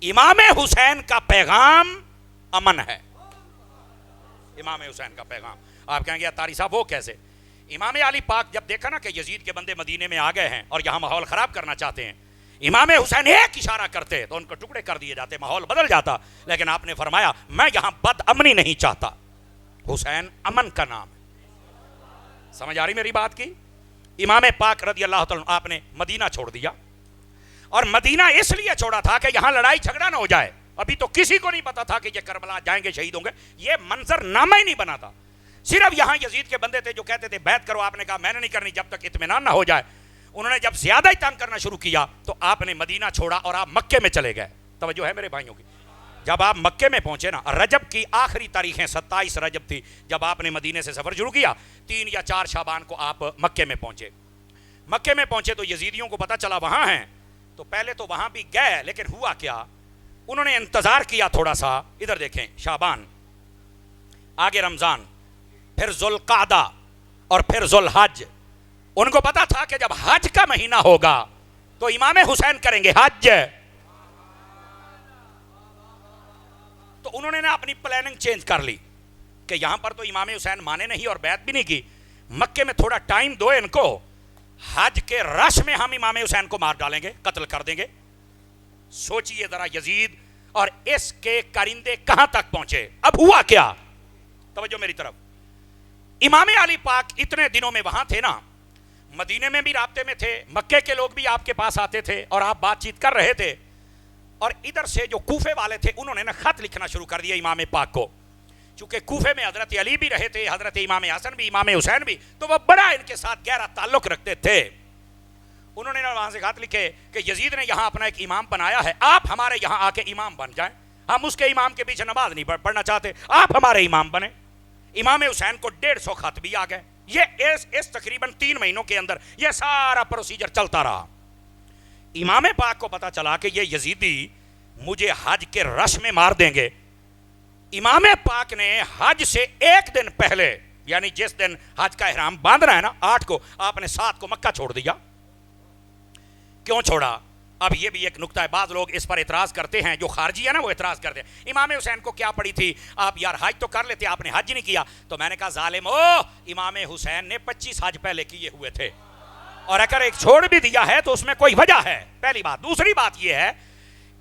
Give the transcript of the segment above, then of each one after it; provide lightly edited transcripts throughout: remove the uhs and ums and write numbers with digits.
امام حسین کا پیغام امن ہے. امام حسین کا پیغام. آپ کہیں گے طاری صاحب وہ کیسے؟ امام علی پاک جب دیکھا نا کہ یزید کے بندے مدینے میں آ گئے ہیں اور یہاں ماحول خراب کرنا چاہتے ہیں، امام حسین ایک اشارہ کرتے تو ان کو ٹکڑے کر دیے جاتے، ماحول بدل جاتا. لیکن آپ نے فرمایا میں یہاں بد امنی نہیں چاہتا. حسین امن کا نام ہے. سمجھ آ رہی میری بات کی؟ امام پاک رضی اللہ تعالیٰ آپ نے مدینہ چھوڑ دیا، اور مدینہ اس لیے چھوڑا تھا کہ یہاں لڑائی جھگڑا نہ ہو جائے. ابھی تو کسی کو نہیں پتا تھا کہ یہ کربلا جائیں گے، شہید ہوں گے. یہ منظر نامہ ہی نہیں بنا تھا. صرف یہاں یزید کے بندے تھے جو کہتے تھے بیعت کرو. آپ نے کہا میں نے نہیں کرنی جب تک اطمینان نہ ہو جائے. انہوں نے جب زیادہ ہی تنگ کرنا شروع کیا تو آپ نے مدینہ چھوڑا اور آپ مکے میں چلے گئے. توجہ ہے میرے بھائیوں کی؟ جب آپ مکے میں پہنچے نا، رجب کی آخری تاریخیں 27 رجب تھی جب آپ نے مدینے سے سفر شروع کیا. 3 یا 4 شعبان کو آپ مکے میں پہنچے. مکے میں پہنچے تو یزیدیوں کو پتا چلا وہاں ہیں. تو پہلے تو وہاں بھی گئے، لیکن ہوا کیا، انہوں نے انتظار کیا تھوڑا سا. ادھر دیکھیں، شعبان، آگے رمضان، پھر ذوالقعدہ اور پھر ذوالحج. ان کو پتا تھا کہ جب حج کا مہینہ ہوگا تو امام حسین کریں گے حج. تو انہوں نے نا اپنی پلاننگ چینج کر لی کہ یہاں پر تو امام حسین مانے نہیں اور بیعت بھی نہیں کی. مکے میں تھوڑا ٹائم دو ان کو، حج کے رش میں ہم امام حسین کو مار ڈالیں گے، قتل کر دیں گے. سوچئے ذرا یزید اور اس کے کرندے کہاں تک پہنچے. اب ہوا کیا، توجہ میری طرف. امام علی پاک اتنے دنوں میں وہاں تھے نا، مدینے میں بھی رابطے میں تھے، مکے کے لوگ بھی آپ کے پاس آتے تھے اور آپ بات چیت کر رہے تھے. اور ادھر سے جو کوفے والے تھے انہوں نے نا خط لکھنا شروع کر دیا امام پاک کو. چونکہ کوفے میں حضرت علی بھی رہے تھے، حضرت امام حسن بھی، امام حسین بھی، تو وہ بڑا ان کے ساتھ گہرا تعلق رکھتے تھے. انہوں نے وہاں سے خط لکھے کہ یزید نے یہاں اپنا ایک امام بنایا ہے، آپ ہمارے یہاں آ کے امام بن جائیں. ہم اس کے امام کے پیچھے نماز نہیں پڑھنا چاہتے، آپ ہمارے امام بنیں. امام حسین کو 150 خط بھی آ گئے. یہ اس تقریباً 3 مہینوں کے اندر یہ سارا پروسیجر چلتا رہا. امام پاک کو پتا چلا کہ یہ یزیدی مجھے حج کے رش میں مار دیں گے. امام پاک نے حج سے 1 دن پہلے، یعنی جس دن حج کا احرام باندھنا ہے نا 8 کو، آپ نے 7 کو مکہ چھوڑ دیا. کیوں چھوڑا؟ اب یہ بھی ایک نکتہ ہے، بعض لوگ اس پر اعتراض کرتے ہیں، جو خارجی ہے نا وہ اعتراض کرتے ہیں امام حسین کو کیا پڑی تھی، آپ یار حج تو کر لیتے، آپ نے حج نہیں کیا. تو میں نے کہا ظالم امام حسین نے 25 حج پہلے کیے ہوئے تھے، اور اگر ایک چھوڑ بھی دیا ہے تو اس میں کوئی وجہ ہے، پہلی بات. دوسری بات یہ ہے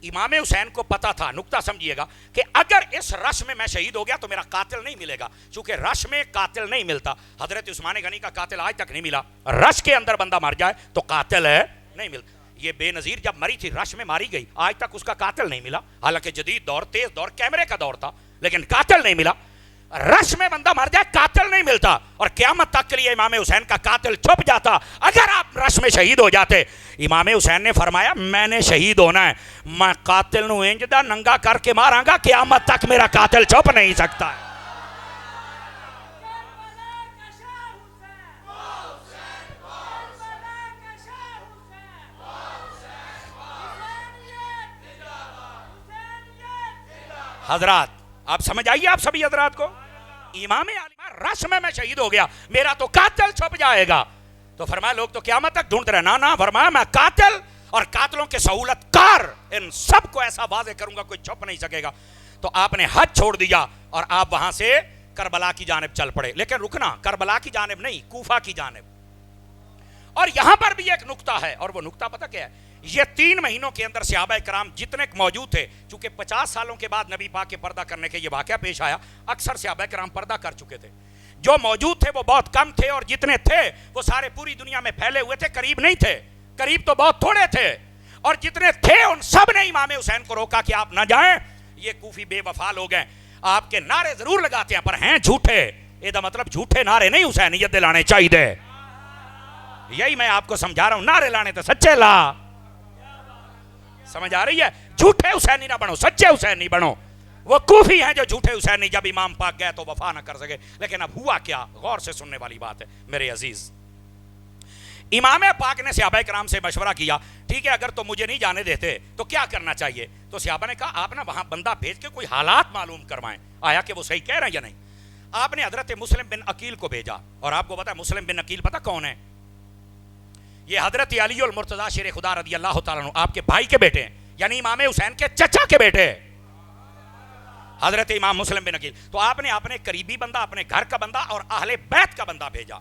امام حسین کو پتا تھا، نکتہ سمجھیے گا، کہ اگر اس رش میں میں شہید ہو گیا تو میرا قاتل نہیں ملے گا. چونکہ رش میں قاتل نہیں ملتا. حضرت عثمان غنی کا قاتل آج تک نہیں ملا. رش کے اندر بندہ مر جائے تو قاتل ہے نہیں ملتا. یہ بے نظیر جب مری تھی رش میں ماری گئی، آج تک اس کا قاتل نہیں ملا. حالانکہ جدید دور، تیز دور، کیمرے کا دور تھا، لیکن قاتل نہیں ملا. رش میں بندہ مر جائے قاتل نہیں ملتا. اور قیامت تک کے لیے امام حسین کا قاتل چھپ جاتا اگر آپ رش میں شہید ہو جاتے. امام حسین نے فرمایا میں نے شہید ہونا ہے، میں قاتل نو انج دا ننگا کر کے ماراں گا، قیامت تک میرا قاتل چھپ نہیں سکتا ہے. حضرات آپ سمجھ آئیے، آپ سبھی حضرات کو، امام علی رش میں شہید ہو گیا، میرا تو قاتل چھپ جائے گا. تو فرمایا لوگ تو قیامت تک ڈھونڈتے رہے. نہ فرمایا میں قاتل اور قاتلوں کے سہولت کار ان سب کو ایسا واضح کروں گا کوئی چھپ نہیں سکے گا. تو آپ نے حج چھوڑ دیا اور آپ وہاں سے کربلا کی جانب چل پڑے. لیکن رکنا کربلا کی جانب نہیں، کوفہ کی جانب. اور یہاں پر بھی ایک نکتہ ہے، اور وہ نکتہ پتہ کیا ہے؟ یہ 3 مہینوں کے اندر صحابہ کرام جتنے موجود تھے، چونکہ 50 سالوں کے بعد نبی پاک کے پردہ کرنے کے یہ واقعہ پیش آیا، اکثر صحابہ کرام پردہ کر چکے تھے. جو موجود تھے وہ بہت کم تھے، اور جتنے تھے وہ سارے پوری دنیا میں پھیلے ہوئے تھے، قریب نہیں تھے، قریب تو بہت تھوڑے تھے. اور جتنے تھے ان سب نے امام حسین کو روکا کہ آپ نہ جائیں، یہ کوفی بے وفا لوگ ہیں، آپ کے نعرے ضرور لگاتے ہیں پر ہیں جھوٹے. یہ مطلب جھوٹے نعرے نہیں حسینیت دلانے چاہیے. یہی میں آپ کو سمجھا رہا ہوں، نعرے لانے تو سچے لا. سمجھ آ رہی ہے؟ جھوٹے حسینی نہ بنو، سچے حسینی بنو. وہ کوفی ہیں جو جھوٹے حسینی، جب امام پاک گئے تو وفا نہ کر سکے. لیکن اب ہوا کیا، غور سے سننے والی بات ہے میرے عزیز. امام پاک نے صحابہ کرام سے مشورہ کیا، ٹھیک ہے اگر تو مجھے نہیں جانے دیتے تو کیا کرنا چاہیے؟ تو صحابہ نے کہا آپ نا وہاں بندہ بھیج کے کوئی حالات معلوم کروائیں، آیا کہ وہ صحیح کہہ رہے ہیں یا نہیں. آپ نے حضرت مسلم بن عقیل کو بھیجا. اور آپ کو پتا ہے مسلم بن عقیل پتا کون ہے؟ یہ حضرت علی المرتضیٰ شیر خدا رضی اللہ تعالیٰ عنہ آپ کے بھائی کے بیٹے ہیں. یعنی امام حسین کے چچا کے بیٹے حضرت امام مسلم بن عقیل. تو آپ نے اپنے قریبی بندہ, اپنے گھر کا بندہ اور اہل بیت کا بندہ بھیجا.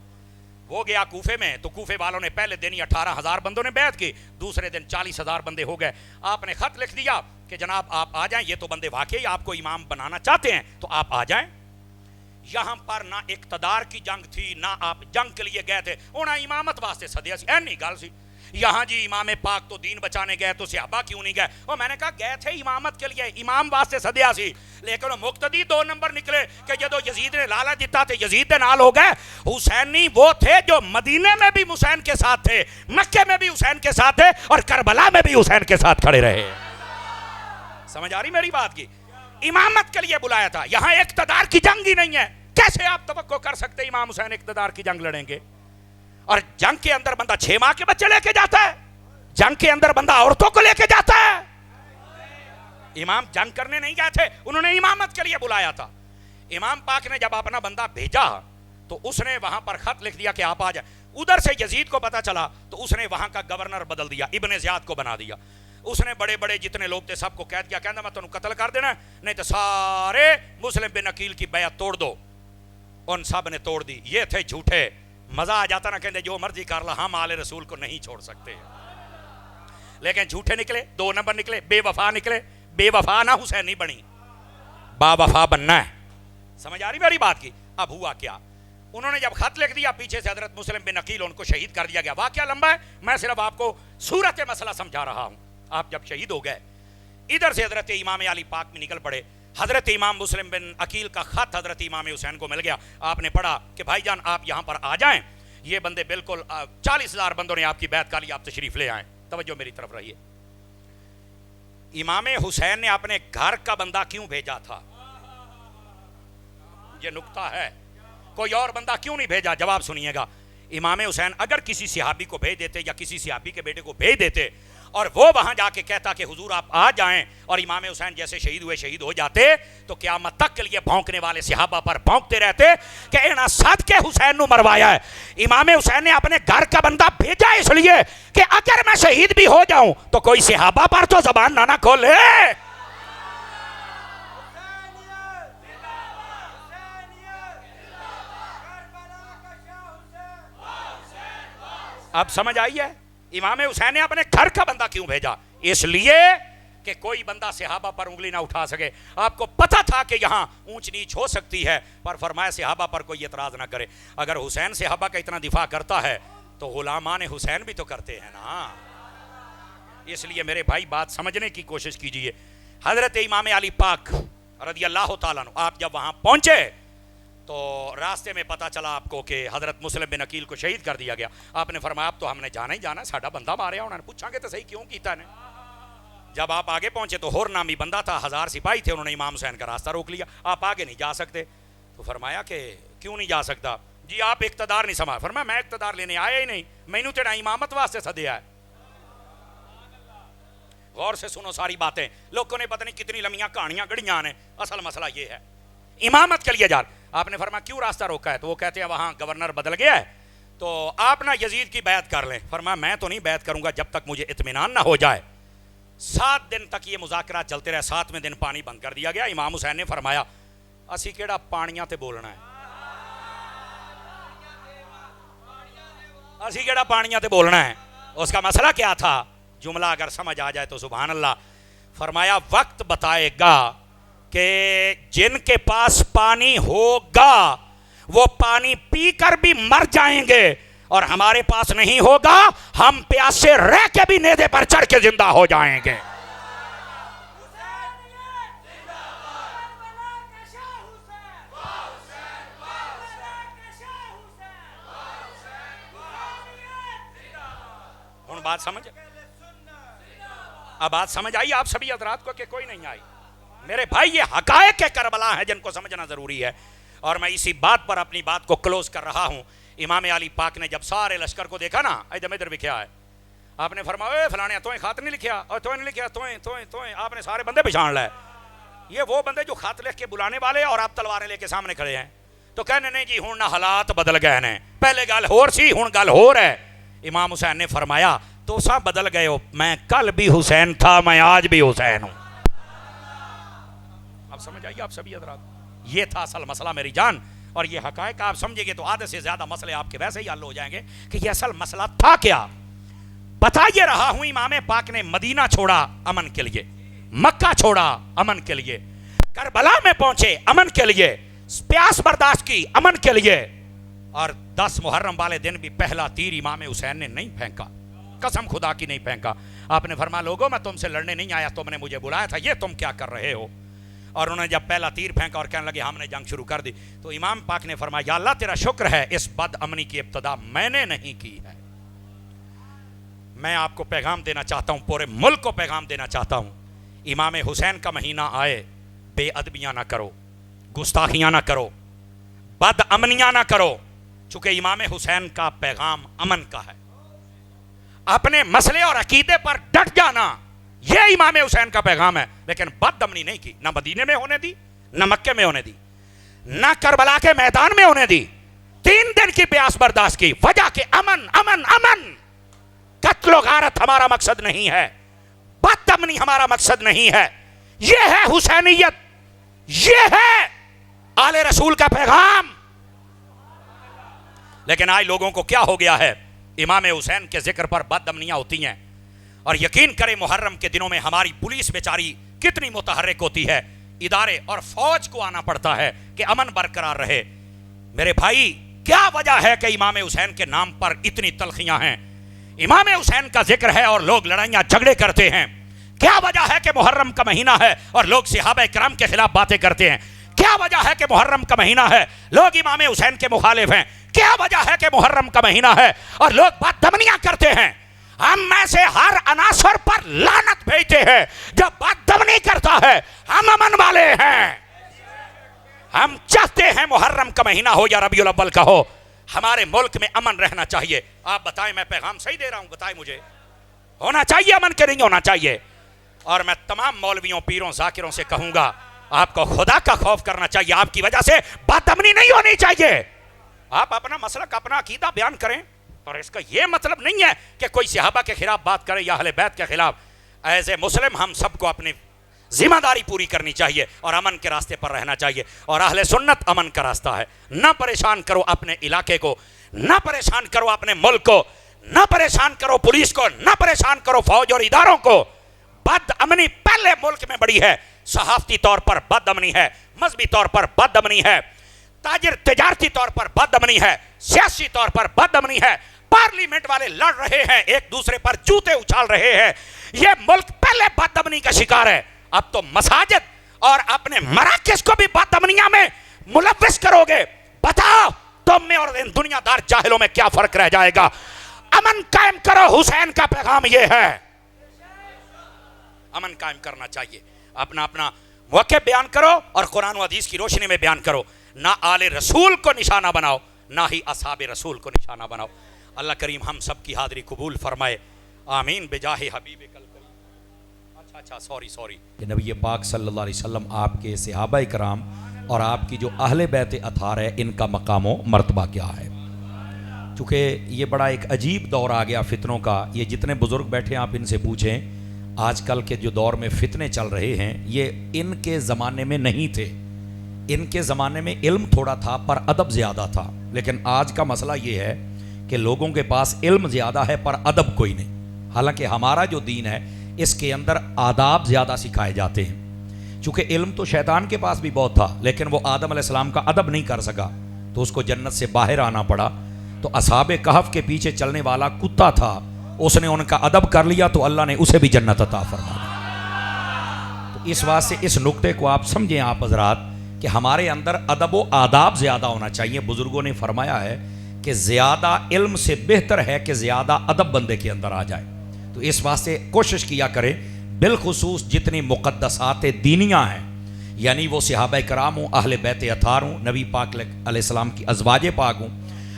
وہ گیا کوفے میں, تو کوفے والوں نے پہلے دن ہی 18,000 بندوں نے بیعت کی, دوسرے دن 40,000 بندے ہو گئے. آپ نے خط لکھ دیا کہ جناب آپ آ جائیں, یہ تو بندے واقعی آپ کو امام بنانا چاہتے ہیں تو آپ آ جائیں. یہاں پر نہ اقتدار کی جنگ تھی, نہ آپ جنگ کے لیے گئے تھے, انہیں امامت واسطے سدیا سی, اینی گل سی. یہاں جی امام پاک تو دین بچانے گئے تو صحابہ کیوں نہیں گئے؟ اور میں نے کہا گئے تھے امامت کے لیے, امام واسطے سدیا سی, لیکن وہ مقتدی 2 نمبر نکلے کہ جدو یزید نے لالچ دیتا تھے یزید دے نال ہو گئے. حسینی وہ تھے جو مدینے میں بھی حسین کے ساتھ تھے, مکے میں بھی حسین کے ساتھ تھے, اور کربلا میں بھی حسین کے ساتھ کھڑے رہے. سمجھ آ رہی میری بات کی؟ امامت کے لیے بلایا تھا. یہاں اقتدار کی جنگ ہی نہیں ہے, کیسے آپ توقع کر سکتے امام حسین اقتدار کی جنگ لڑیں گے؟ اور جنگ کے اندر بندہ 6 ماہ کے بچے لے کے جاتا ہے, جنگ کے اندر بندہ عورتوں کو لے کے جاتا ہے. امام جنگ کرنے نہیں گئے تھے, انہوں نے امامت کے لیے بلایا تھا. امام پاک نے جب اپنا بندہ بھیجا تو اس نے وہاں پر خط لکھ دیا کہ آپ آ جائیں. ادھر سے یزید کو پتا چلا تو اس نے وہاں کا گورنر بدل دیا, ابن زیاد کو بنا دیا. اس نے بڑے بڑے جتنے لوگ تھے سب کو قید کیا, کہنا میں تمہیں قتل کر دینا, نہیں تو سارے مسلم بن عقیل کی بیعت توڑ دو. ان سب نے توڑ دی. یہ تھے جھوٹے. مزہ آ جاتا نا, کہتے جو مرضی کر لا, ہم آل رسول کو نہیں چھوڑ سکتے. لیکن جھوٹے نکلے, 2 نمبر نکلے, بے وفا نکلے. بے وفا نہ حسین نہیں بنی, با وفا بننا ہے. سمجھ آ رہی میری بات کی؟ اب ہوا کیا, انہوں نے جب خط لکھ دیا, پیچھے سے حضرت مسلم بن عقیل ان کو شہید کر دیا گیا. واقعہ لمبا ہے, میں صرف آپ کو صورت مسئلہ سمجھا رہا ہوں. آپ جب شہید ہو گئے, ادھر سے حضرت امام علی پاک میں نکل پڑے. حضرت امام مسلم بن عقیل کا خط حضرت امام حسین کو مل گیا. آپ نے پڑھا کہ بھائی جان آپ یہاں پر آ جائیں, یہ بندے بالکل 40,000 بندوں نے آپ کی بیعت کر لی, آپ تشریف لے آئیں. توجہ میری طرف رہیے. امام حسین نے اپنے گھر کا بندہ کیوں بھیجا تھا؟ یہ نکتہ ہے. کوئی اور بندہ کیوں نہیں بھیجا؟ جواب سنیے گا. امام حسین اگر کسی صحابی کو بھیج دیتے یا کسی صحابی کے بیٹے کو بھیج دیتے اور وہ وہاں جا کے کہتا کہ حضور آپ آ جائیں, اور امام حسین جیسے شہید ہوئے شہید ہو جاتے, تو قیامت تک کے لیے بھونکنے والے صحابہ پر بھونکتے رہتے کہ انہاں صد کے حسین نو مروایا ہے. امام حسین نے اپنے گھر کا بندہ بھیجا اس لیے کہ اگر میں شہید بھی ہو جاؤں تو کوئی صحابہ پر تو زبان نہ کھولے. اب سمجھ آئی ہے؟ امام حسین نے اپنے گھر کا بندہ کیوں بھیجا؟ اس لیے کہ کوئی بندہ صحابہ پر انگلی نہ اٹھا سکے. آپ کو پتا تھا کہ یہاں اونچ نیچ ہو سکتی ہے, پر فرمایا صحابہ پر کوئی اعتراض نہ کرے. اگر حسین صحابہ کا اتنا دفاع کرتا ہے تو غلامان حسین بھی تو کرتے ہیں نا. اس لیے میرے بھائی بات سمجھنے کی کوشش کیجئے. حضرت امام علی پاک رضی اللہ تعالیٰ عنہ آپ جب وہاں پہنچے تو راستے میں پتا چلا آپ کو کہ حضرت مسلم بن عقیل کو شہید کر دیا گیا. آپ نے فرمایا اب تو ہم نے جانا ہی جانا, ساڈا بندہ ماریا. انہوں نے پوچھا کہ تو صحیح کیوں کیتا نے. جب آپ آگے پہنچے تو ہور نامی بندہ تھا, 1000 سپاہی تھے, انہوں نے امام حسین کا راستہ روک لیا. آپ آگے نہیں جا سکتے. تو فرمایا کہ کیوں نہیں جا سکتا؟ جی آپ اقتدار نہیں سما. فرمایا میں اقتدار لینے آیا ہی نہیں, مینوں تیرا امامت واسطے سدیا ہے. غور سے سنو ساری باتیں. لوگوں نے پتہ نہیں کتنی لمبیاں کہانیاں گڑیاں نے, اصل مسئلہ یہ ہے امامت کے لیے جا. آپ نے فرمایا کیوں راستہ روکا ہے؟ تو وہ کہتے ہیں وہاں گورنر بدل گیا ہے تو آپ نہ یزید کی بیعت کر لیں. فرمایا میں تو نہیں بیعت کروں گا جب تک مجھے اطمینان نہ ہو جائے. 7 دن تک یہ مذاکرات چلتے رہے. 7ویں دن پانی بند کر دیا گیا. امام حسین نے فرمایا اسی کیڑا پانیاں تے بولنا ہے, اسی کیڑا پانیاں تے بولنا ہے. اس کا مسئلہ کیا تھا؟ جملہ اگر سمجھ آ جائے تو سبحان اللہ. فرمایا وقت بتائے گا کہ جن کے پاس پانی ہوگا وہ پانی پی کر بھی مر جائیں گے, اور ہمارے پاس نہیں ہوگا ہم پیاسے رہ کے بھی نیزے پر چڑھ کے زندہ ہو جائیں گے. ہن بات سمجھ, اب بات سمجھ آئی آپ سبھی حضرات کو کہ کوئی نہیں آئی؟ میرے بھائی یہ حقائق کربلا ہیں جن کو سمجھنا ضروری ہے. اور میں اسی بات پر اپنی بات کو کلوز کر رہا ہوں. امام علی پاک نے جب سارے لشکر کو دیکھا نا, ادھر بھی کیا ہے, آپ نے فرمایا اے فلانے توہیں خط نہیں لکھیا, اور توہیں نہیں لکھیا, توہیں. آپ نے سارے بندے پہچان لائے. یہ وہ بندے جو خط لکھ کے بلانے والے اور آپ تلواریں لے کے سامنے کھڑے ہیں. تو کہنے نہیں جی ہن نہ حالات بدل گئے ہیں, پہلے گل ہور سی ہن گل ہور ہے. امام حسین نے فرمایا تو سا بدل گئے ہو, میں کل بھی حسین تھا, میں آج بھی حسین ہوں. اب سمجھ آئیے آپ سبھی حضرات, یہ تھا اصل مسئلہ میری جان. اور یہ حقائق آپ سمجھیں گے تو آدھے سے زیادہ مسئلے آپ کے ویسے ہی حل ہو جائیں گے کہ یہ اصل مسئلہ تھا کیا. بتا یہ رہا ہوں, امام پاک نے مدینہ چھوڑا امن کے لیے, مکہ چھوڑا امن کے لیے, کربلا میں پہنچے امن کے لیے, پیاس برداشت کی امن کے لیے, اور 10 محرم والے دن بھی پہلا تیر امام حسین نے نہیں پھینکا, قسم خدا کی نہیں پھینکا. آپ نے فرمایا لوگوں میں تم سے لڑنے نہیں آیا, تم نے مجھے بلایا تھا, یہ تم کیا کر رہے ہو. اور انہوں نے جب پہلا تیر پھینکا اور کہنے لگے ہم نے جنگ شروع کر دی, تو امام پاک نے فرمایا یا اللہ تیرا شکر ہے اس بد امنی کی ابتدا میں نے نہیں کی ہے. میں آپ کو پیغام دینا چاہتا ہوں, پورے ملک کو پیغام دینا چاہتا ہوں, امام حسین کا مہینہ آئے, بے ادبیاں نہ کرو, گستاخیاں نہ کرو, بد امنیاں نہ کرو, چونکہ امام حسین کا پیغام امن کا ہے. اپنے مسئلے اور عقیدے پر ڈٹ جانا, یہ امام حسین کا پیغام ہے. لیکن بد امنی نہیں کی, نہ مدینے میں ہونے دی, نہ مکے میں ہونے دی, نہ کربلا کے میدان میں ہونے دی. 3 دن کی پیاس برداشت کی, وجہ کہ امن امن امن. قتل و غارت ہمارا مقصد نہیں ہے, بد امنی ہمارا مقصد نہیں ہے. یہ ہے حسینیت, یہ ہے آل رسول کا پیغام. لیکن آج لوگوں کو کیا ہو گیا ہے, امام حسین کے ذکر پر بد امنیاں ہوتی ہیں. اور یقین کریں محرم کے دنوں میں ہماری پولیس بیچاری کتنی متحرک ہوتی ہے, ادارے اور فوج کو آنا پڑتا ہے کہ امن برقرار رہے. میرے بھائی کیا وجہ ہے کہ امام حسین کے نام پر اتنی تلخیاں ہیں؟ امام حسین کا ذکر ہے اور لوگ لڑائیاں جھگڑے کرتے ہیں. کیا وجہ ہے کہ محرم کا مہینہ ہے اور لوگ صحابہ کرام کے خلاف باتیں کرتے ہیں؟ کیا وجہ ہے کہ محرم کا مہینہ ہے لوگ امام حسین کے مخالف ہیں؟ کیا وجہ ہے کہ محرم کا مہینہ ہے اور لوگ بددمنیاں کرتے ہیں؟ ہم میں سے ہر عناصر پر لعنت بھیجتے ہیں جو بددمنی کرتا ہے. ہم امن والے ہیں, ہم چاہتے ہیں محرم کا مہینہ ہو یا ربیع الاول کا ہو, ہمارے ملک میں امن رہنا چاہیے. آپ بتائیں میں پیغام صحیح دے رہا ہوں؟ بتائیں مجھے, ہونا چاہیے امن کے نہیں ہونا چاہیے؟ اور میں تمام مولویوں, پیروں, ذاکروں سے کہوں گا آپ کو خدا کا خوف کرنا چاہیے. آپ کی وجہ سے بدامنی نہیں ہونی چاہیے. آپ اپنا مسلک, اپنا عقیدہ بیان کریں, اور اس کا یہ مطلب نہیں ہے کہ کوئی صحابہ کے خلاف بات کرے یا اہل بیت کے خلاف. ایز اے مسلم ہم سب کو اپنی ذمہ داری پوری کرنی چاہیے اور امن کے راستے پر رہنا چاہیے. اور اہل سنت امن کا راستہ ہے. نہ پریشان کرو اپنے علاقے کو, نہ پریشان کرو اپنے ملک کو, نہ پریشان کرو پولیس کو, نہ پریشان کرو فوج اور اداروں کو. بد امنی پہلے ملک میں بڑی ہے, صحافتی طور پر بد امنی ہے, مذہبی طور پر بد امنی ہے, تاجر تجارتی طور پر بد امنی ہے, سیاسی طور پر بد امنی ہے. پارلیمنٹ والے لڑ رہے ہیں, ایک دوسرے پر جوتے اچھال رہے ہیں. یہ ملک پہلے بد امنی کا شکار ہے. اب تو مساجد اور اپنے مراکز کو بھی بد امنیاں میں ملوث کرو گے. بتاؤ تم میں اور ان دنیا دار جاہلوں میں کیا فرق رہ جائے گا؟ امن قائم کرو, حسین کا پیغام یہ ہے. امن قائم کرنا چاہیے. اپنا اپنا موقع بیان کرو اور قرآن و حدیث کی روشنی میں بیان کرو. نہ آل رسول کو نشانہ بناؤ, نہ ہی اصحاب رسول کو نشانہ بناؤ. اللہ کریم ہم سب کی حاضری قبول فرمائے. آمین بجاہ حبیب کل کریم. اچھا سوری کہ نبی پاک صلی اللہ علیہ وسلم, آپ کے صحابہ کرام اور آپ کی جو اہل بیت اطہار ہے, ان کا مقام و مرتبہ کیا ہے؟ چونکہ یہ بڑا ایک عجیب دور آ گیا فتنوں کا. یہ جتنے بزرگ بیٹھے ہیں آپ ان سے پوچھیں, آج کل کے جو دور میں فتنے چل رہے ہیں یہ ان کے زمانے میں نہیں تھے. ان کے زمانے میں علم تھوڑا تھا پر ادب زیادہ تھا. لیکن آج کا مسئلہ یہ ہے کہ لوگوں کے پاس علم زیادہ ہے پر ادب کوئی نہیں. حالانکہ ہمارا جو دین ہے اس کے اندر آداب زیادہ سکھائے جاتے ہیں. چونکہ علم تو شیطان کے پاس بھی بہت تھا, لیکن وہ آدم علیہ السلام کا ادب نہیں کر سکا تو اس کو جنت سے باہر آنا پڑا. تو اصحاب کہف کے پیچھے چلنے والا کتا تھا, اس نے ان کا ادب کر لیا تو اللہ نے اسے بھی جنت عطا فرما دی. تو اس واسطے اس نقطے کو آپ سمجھیں آپ حضرات کہ ہمارے اندر ادب و آداب زیادہ ہونا چاہیے. بزرگوں نے فرمایا ہے کہ زیادہ علم سے بہتر ہے کہ زیادہ ادب بندے کے اندر آ جائے. تو اس واسطے کوشش کیا کریں, بالخصوص جتنی مقدسات دینیاں ہیں, یعنی وہ صحابہ کرام ہوں, اہل بیت اطہار ہوں, نبی پاک علیہ السلام کی ازواج پاک ہوں,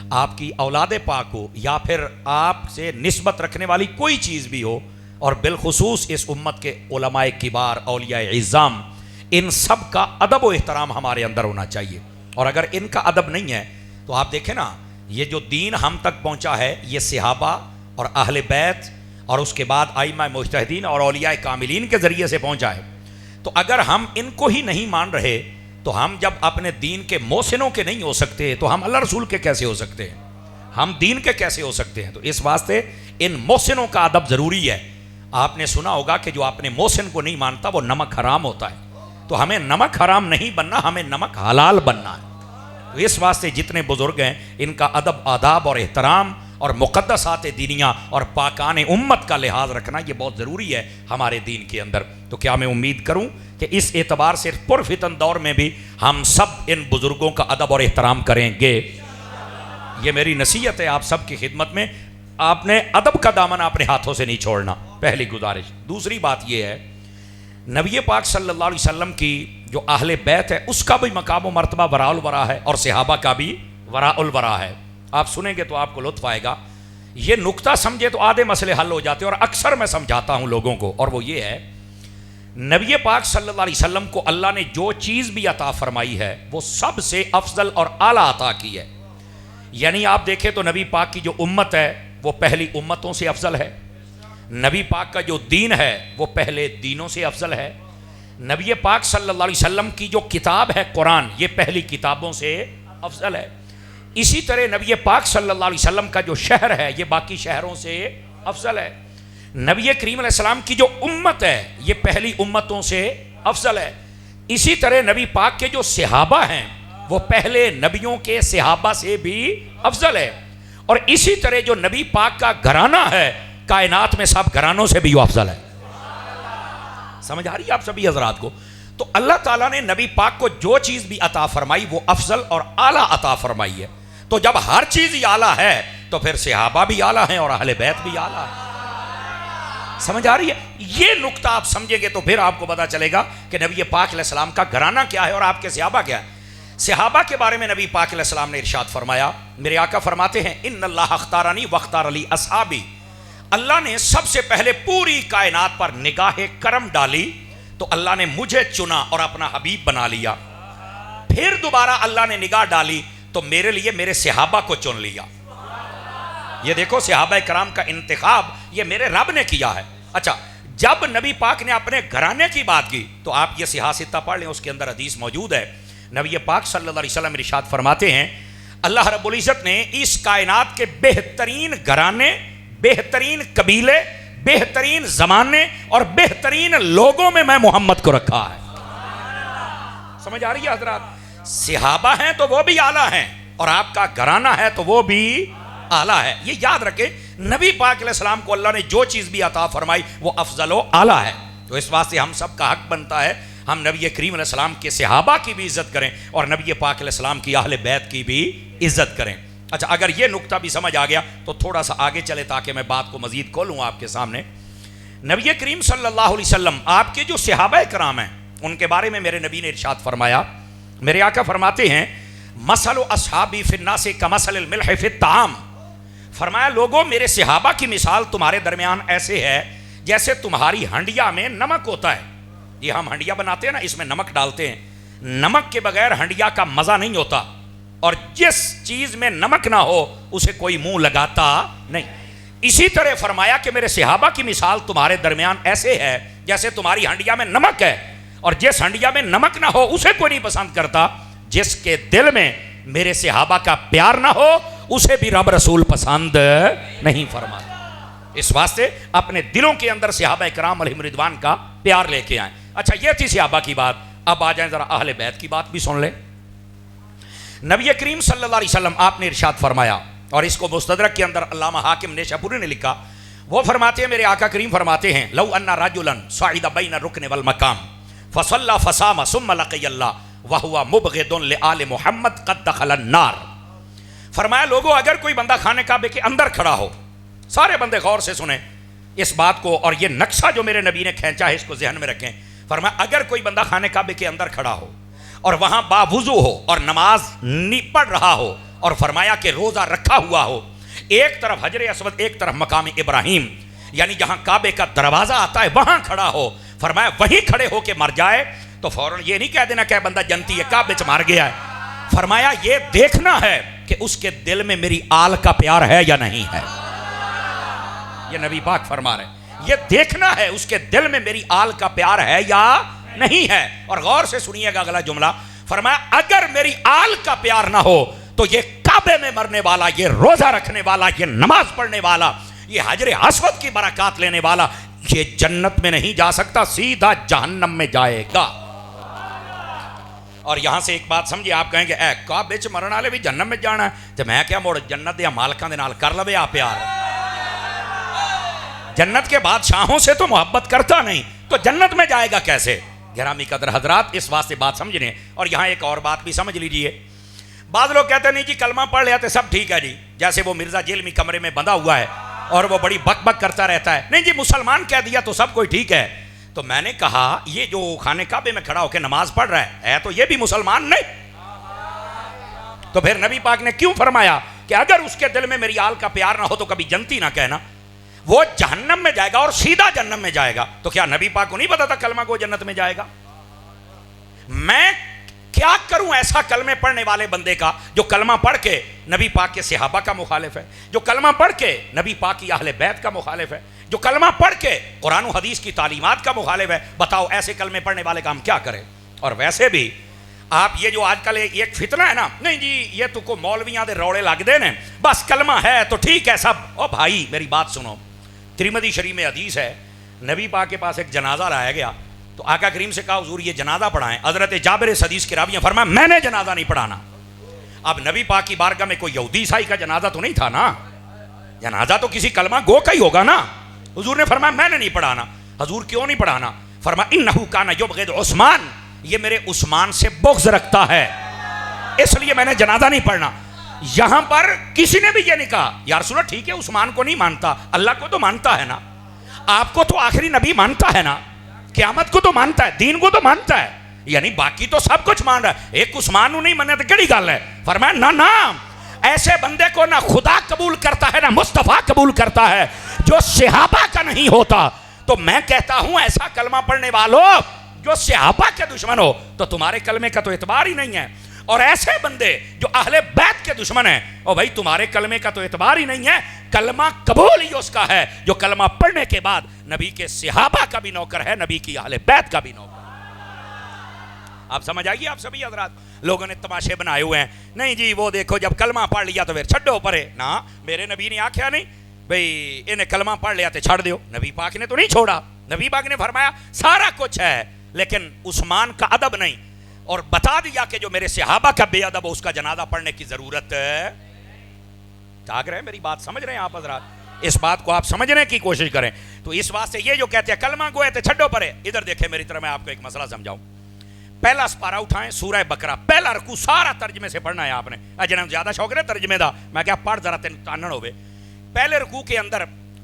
آپ کی اولاد پاک ہو, یا پھر آپ سے نسبت رکھنے والی کوئی چیز بھی ہو, اور بالخصوص اس امت کے علماء کبار, اولیاء اعظام, ان سب کا ادب و احترام ہمارے اندر ہونا چاہیے. اور اگر ان کا ادب نہیں ہے تو آپ دیکھیں نا, یہ جو دین ہم تک پہنچا ہے یہ صحابہ اور اہل بیت اور اس کے بعد ائمہ مجتہدین اور اولیاء کاملین کے ذریعے سے پہنچا ہے. تو اگر ہم ان کو ہی نہیں مان رہے تو ہم جب اپنے دین کے محسنوں کے نہیں ہو سکتے تو ہم اللہ رسول کے کیسے ہو سکتے ہیں؟ ہم دین کے کیسے ہو سکتے ہیں؟ تو اس واسطے ان محسنوں کا ادب ضروری ہے. آپ نے سنا ہوگا کہ جو اپنے محسن کو نہیں مانتا وہ نمک حرام ہوتا ہے. تو ہمیں نمک حرام نہیں بننا, ہمیں نمک حلال بننا ہے. تو اس واسطے جتنے بزرگ ہیں ان کا ادب, آداب اور احترام اور مقدسات دینیہ اور پاکان امت کا لحاظ رکھنا یہ بہت ضروری ہے ہمارے دین کے اندر. تو کیا میں امید کروں کہ اس اعتبار سے پرفتن دور میں بھی ہم سب ان بزرگوں کا ادب اور احترام کریں گے. یہ میری نصیحت ہے آپ سب کی خدمت میں. آپ نے ادب کا دامن اپنے ہاتھوں سے نہیں چھوڑنا, پہلی گزارش. دوسری بات یہ ہے, نبی پاک صلی اللہ علیہ وسلم کی جو اہل بیت ہے اس کا بھی مقام و مرتبہ وراء الورا ہے اور صحابہ کا بھی وراء الورا ہے. آپ سنیں گے تو آپ کو لطف آئے گا. یہ نکتہ سمجھے تو آدھے مسئلے حل ہو جاتے ہیں, اور اکثر میں سمجھاتا ہوں لوگوں کو, اور وہ یہ ہے, نبی پاک صلی اللہ علیہ وسلم کو اللہ نے جو چیز بھی عطا فرمائی ہے وہ سب سے افضل اور اعلیٰ عطا کی ہے. یعنی آپ دیکھیں تو نبی پاک کی جو امت ہے وہ پہلی امتوں سے افضل ہے. نبی پاک کا جو دین ہے وہ پہلے دینوں سے افضل ہے. نبی پاک صلی اللہ علیہ وسلم کی جو کتاب ہے قرآن, یہ پہلی کتابوں سے افضل ہے. اسی طرح نبی پاک صلی اللہ علیہ وسلم کا جو شہر ہے یہ باقی شہروں سے افضل ہے. نبی کریم علیہ السلام کی جو امت ہے یہ پہلی امتوں سے افضل ہے. اسی طرح نبی پاک کے جو صحابہ ہیں وہ پہلے نبیوں کے صحابہ سے بھی افضل ہے. اور اسی طرح جو نبی پاک کا گھرانہ ہے کائنات میں سب گھرانوں سے بھی وہ افضل ہے. سمجھ آ رہی ہے آپ سبھی حضرات کو؟ تو اللہ تعالیٰ نے نبی پاک کو جو چیز بھی عطا فرمائی وہ افضل اور اعلیٰ عطا فرمائی ہے. تو جب ہر چیز ہی اعلیٰ ہے تو پھر صحابہ بھی اعلیٰ ہیں اور اہل بیت بھی اعلیٰ ہیں. سمجھ آ رہی ہے؟ یہ نقطہ آپ سمجھیں گے تو پھر آپ کو پتا چلے گا کہ نبی پاک علیہ السلام کا گھرانہ کیا ہے اور آپ کے صحابہ کیا ہے. صحابہ کے بارے میں نبی پاک علیہ السلام نے ارشاد فرمایا, میرے آقا فرماتے ہیں ان اللہ اختارنی واختار لی اصحابی, اللہ نے سب سے پہلے پوری کائنات پر نگاہ کرم ڈالی تو اللہ نے مجھے چنا اور اپنا حبیب بنا لیا. پھر دوبارہ اللہ نے نگاہ ڈالی تو میرے لیے میرے صحابہ کو چن لیا. یہ دیکھو صحابہ کرام کا انتخاب یہ میرے رب نے کیا ہے. اچھا, جب نبی پاک نے اپنے گھرانے کی بات کی تو آپ یہ صحیح ستہ پڑھ لیں, اس کے اندر حدیث موجود ہے. نبی پاک صلی اللہ علیہ وسلم ارشاد فرماتے ہیں اللہ رب العزت نے اس کائنات کے بہترین گھرانے, بہترین قبیلے, بہترین زمانے اور بہترین لوگوں میں محمد کو رکھا ہے. سمجھ آ رہی ہے حضرات؟ صحابہ ہیں تو وہ بھی اعلیٰ ہیں اور آپ کا گھرانہ ہے تو وہ بھی اعلیٰ ہے. یہ یاد رکھیں, نبی پاک علیہ السلام کو اللہ نے جو چیز بھی عطا فرمائی وہ افضل و اعلیٰ ہے. تو اس واسطے ہم سب کا حق بنتا ہے ہم نبی کریم علیہ السلام کے صحابہ کی بھی عزت کریں اور نبی پاک علیہ السلام کی اہل بیت کی بھی عزت کریں. اچھا, اگر یہ نقطہ بھی سمجھ آ گیا تو تھوڑا سا آگے چلے تاکہ میں بات کو مزید کھولوں آپ کے سامنے. نبی کریم صلی اللہ علیہ وسلم آپ کے جو صحابہ کرام ہیں ان کے بارے میں میرے نبی نے ارشاد فرمایا, میرے آقا فرماتے ہیں مثل اصحابی فی الناس کمثل الملح فی الطعام, فرمایا لوگوں میرے صحابہ کی مثال تمہارے درمیان ایسے ہے جیسے تمہاری ہنڈیا میں نمک ہوتا ہے. یہ ہم ہنڈیا بناتے ہیں نا, اس میں نمک ڈالتے ہیں, نمک کے بغیر ہنڈیا کا مزہ نہیں ہوتا, اور جس چیز میں نمک نہ ہو اسے کوئی منہ لگاتا نہیں. اسی طرح فرمایا کہ میرے صحابہ کی مثال تمہارے درمیان ایسے ہے جیسے تمہاری ہنڈیا میں نمک ہے, اور جس ہنڈیا میں نمک نہ ہو اسے کوئی نہیں پسند کرتا. جس کے دل میں میرے صحابہ کا پیار نہ ہو اسے بھی رب رسول پسند نہیں فرماتا. اس واسطے اپنے دلوں کے اندر صحابہ کرام علیہم رضوان کا پیار لے کے آئیں. اچھا, یہ تھی صحابہ کی بات. اب آ جائیں ذرا اہل بیت کی بات بھی سن لیں. نبی کریم صلی اللہ علیہ وسلم آپ نے ارشاد فرمایا, اور اس کو مستدرک کے اندر علامہ حاکم نیشاپوری نے لکھا, وہ فرماتے ہیں میرے آقا کریم فرماتے ہیں لو ان رجلا صعد بین الرکن والمقام فصلى فصام ثم لقي الله وهو مبغض لآل محمد قد دخل النار. فرمایا لوگوں اگر کوئی بندہ خانہ کعبے کے اندر کھڑا ہو, سارے بندے غور سے سنیں اس بات کو, اور یہ نقشہ جو میرے نبی نے کھینچا ہے اس کو ذہن میں رکھیں. فرمایا اگر کوئی بندہ خانہ کعبے کے اندر کھڑا ہو اور وہاں باوضو ہو اور نماز نہیں پڑھ رہا ہو, اور فرمایا کہ روزہ رکھا ہوا ہو, ایک طرف حجر اسود ایک طرف مقام ابراہیم یعنی جہاں کعبے کا دروازہ آتا ہے وہاں کھڑا ہو, فرمایا وہیں کھڑے ہو کے مر جائے تو فوراً یہ نہیں کہہ دینا کہ بندہ جنتی ہے کعبے سے مر گیا ہے. فرمایا یہ دیکھنا ہے کہ اس کے دل میں میری آل کا پیار ہے یا نہیں ہے. یہ نبی پاک فرما رہے ہیں، یہ دیکھنا ہے اس کے دل میں میری آل کا پیار ہے یا نہیں ہے. اور غور سے سنیے گا اگلا جملہ، فرمایا اگر میری آل کا پیار نہ ہو تو یہ کعبے میں مرنے والا، یہ روزہ رکھنے والا، یہ نماز پڑھنے والا، یہ حجر اسود کی برکات لینے والا، یہ جنت میں نہیں جا سکتا، سیدھا جہنم میں جائے گا. اور یہاں سے ایک بات سمجھے، آپ کہیں گے اے کعبے چ مرن والے بھی جہنم میں جانا ہے، تو میں کیا موڑ جنت دے مالکاں دے نال کر لوے آپ پیار. جنت کے بادشاہوں سے تو محبت کرتا نہیں تو جنت میں جائے گا کیسے؟ گرامی قدر حضرات، اس واسطے بات سمجھنے. اور یہاں ایک اور بات بھی سمجھ لیجئے. بعض لوگ کہتے ہیں نہیں جی کلمہ پڑھ لیا تو سب ٹھیک ہے جی، جیسے وہ مرزا جیل میں کمرے میں بندھا ہوا ہے اور وہ بڑی بک بک کرتا رہتا ہے، نہیں جی مسلمان کہہ دیا تو سب کوئی ٹھیک ہے. تو میں نے کہا یہ جو خانے کعبے میں کھڑا ہو کے نماز پڑھ رہا ہے تو یہ بھی مسلمان نہیں؟ تو پھر نبی پاک نے کیوں فرمایا کہ اگر اس کے دل میں میری آل کا پیار نہ ہو تو کبھی جنتی نہ کہنا، وہ جہنم میں جائے گا اور سیدھا جہنم میں جائے گا. تو کیا نبی پاک کو نہیں پتا تھا کلمہ کو جنت میں جائے گا؟ میں کیا کروں ایسا کلمے پڑھنے والے بندے کا جو کلمہ پڑھ کے نبی پاک کے صحابہ کا مخالف ہے، جو کلمہ پڑھ کے نبی پاک کی اہل بیت کا مخالف ہے، جو کلمہ پڑھ کے قرآن و حدیث کی تعلیمات کا مخالف ہے. بتاؤ ایسے کلمے پڑھنے والے کا ہم کیا کریں؟ اور ویسے بھی آپ یہ جو آج کل ایک فتنہ ہے نا، نہیں جی یہ تو کو مولویاں دے روڑے لگ دے نے، بس کلمہ ہے تو ٹھیک ہے سب. او بھائی میری بات سنو، ترمذی شریف میں حدیث ہے، نبی پاک کے پاس ایک جنازہ لایا گیا تو آقا کریم سے کہا حضور یہ جنازہ پڑھائیں. حضرت جابر اس حدیث کے راوی ہیں، فرمایا میں نے جنازہ نہیں پڑھانا. اب نبی پاک کی بارگاہ میں کوئی یہودی عیسائی کا جنازہ تو نہیں تھا نا، جنازہ تو کسی کلمہ گو کا ہی ہوگا نا. حضور نے فرمایا میں نے نہیں پڑھانا. حضور کیوں نہیں پڑھانا؟ فرمایا انہو کان یبغض عثمان، یہ میرے عثمان سے بغض رکھتا ہے اس لیے میں نے جنازہ نہیں پڑھنا. یہاں پر کسی نے بھی یہ نہیں کہا یا رسول اللہ ٹھیک ہے عثمان کو نہیں مانتا، اللہ کو تو مانتا ہے نا، آپ کو تو آخری نبی مانتا ہے نا، قیامت کو تو مانتا ہے، دین کو تو مانتا ہے، یعنی باقی تو سب کچھ مان رہا ہے، ایک عثمان کو نہیں مانے تو کیڑی گل ہے؟ فرمایا نہ نہ، ایسے بندے کو نہ خدا قبول کرتا ہے نہ مصطفیٰ قبول کرتا ہے جو صحابہ کا نہیں ہوتا. تو میں کہتا ہوں ایسا کلمہ پڑھنے والوں جو صحابہ کے دشمن ہو تو تمہارے کلمے کا تو اعتبار ہی نہیں ہے، اور ایسے بندے جو اہل بیت کے دشمن ہیں او بھائی تمہارے کلمے کا تو اعتبار ہی نہیں ہے. کلمہ قبول ہی اس کا ہے جو کلمہ پڑھنے کے بعد نبی کے صحابہ کا بھی نوکر ہے، نبی کی اہل بیت کا بھی نوکر. آپ سمجھ آئیے آپ سبھی حضرات. لوگوں نے تماشے بنائے ہوئے ہیں، نہیں جی وہ دیکھو جب کلمہ پڑھ لیا تو پھر چھڈو پرے. نا میرے نبی نے آکھیا نہیں بھئی انہیں کلمہ پڑھ لیا تو چھڑ دیو، نبی پاک نے تو نہیں چھوڑا. نبی پاک نے فرمایا سارا کچھ ہے لیکن عثمان کا ادب نہیں، اور بتا دیا کہ جو میرے صحابہ کا بے ادب ہو اس کا جنازہ پڑھنے کی ضرورت ہے. جاگ رہے ہیں میری بات سمجھ رہے ہیں آپ حضرات؟ اس بات کو آپ سمجھنے کی کوشش کریں. تو اس واسطے یہ جو کہتے ہیں کلمہ گوئے تو چھڈو پرے، ادھر دیکھیں میری طرح میں آپ کو ایک مسئلہ سمجھاؤں. پہلا سپارہ اٹھائیں سورہ بقرہ، پہلا رکوع سارا ترجمے سے پڑھنا ہے آپ نے. جنہوں زیادہ شوق ہے ترجمے دا میں کہا پڑھ ذرا تین تانن ہوئے. پہلے رکوع کے اندر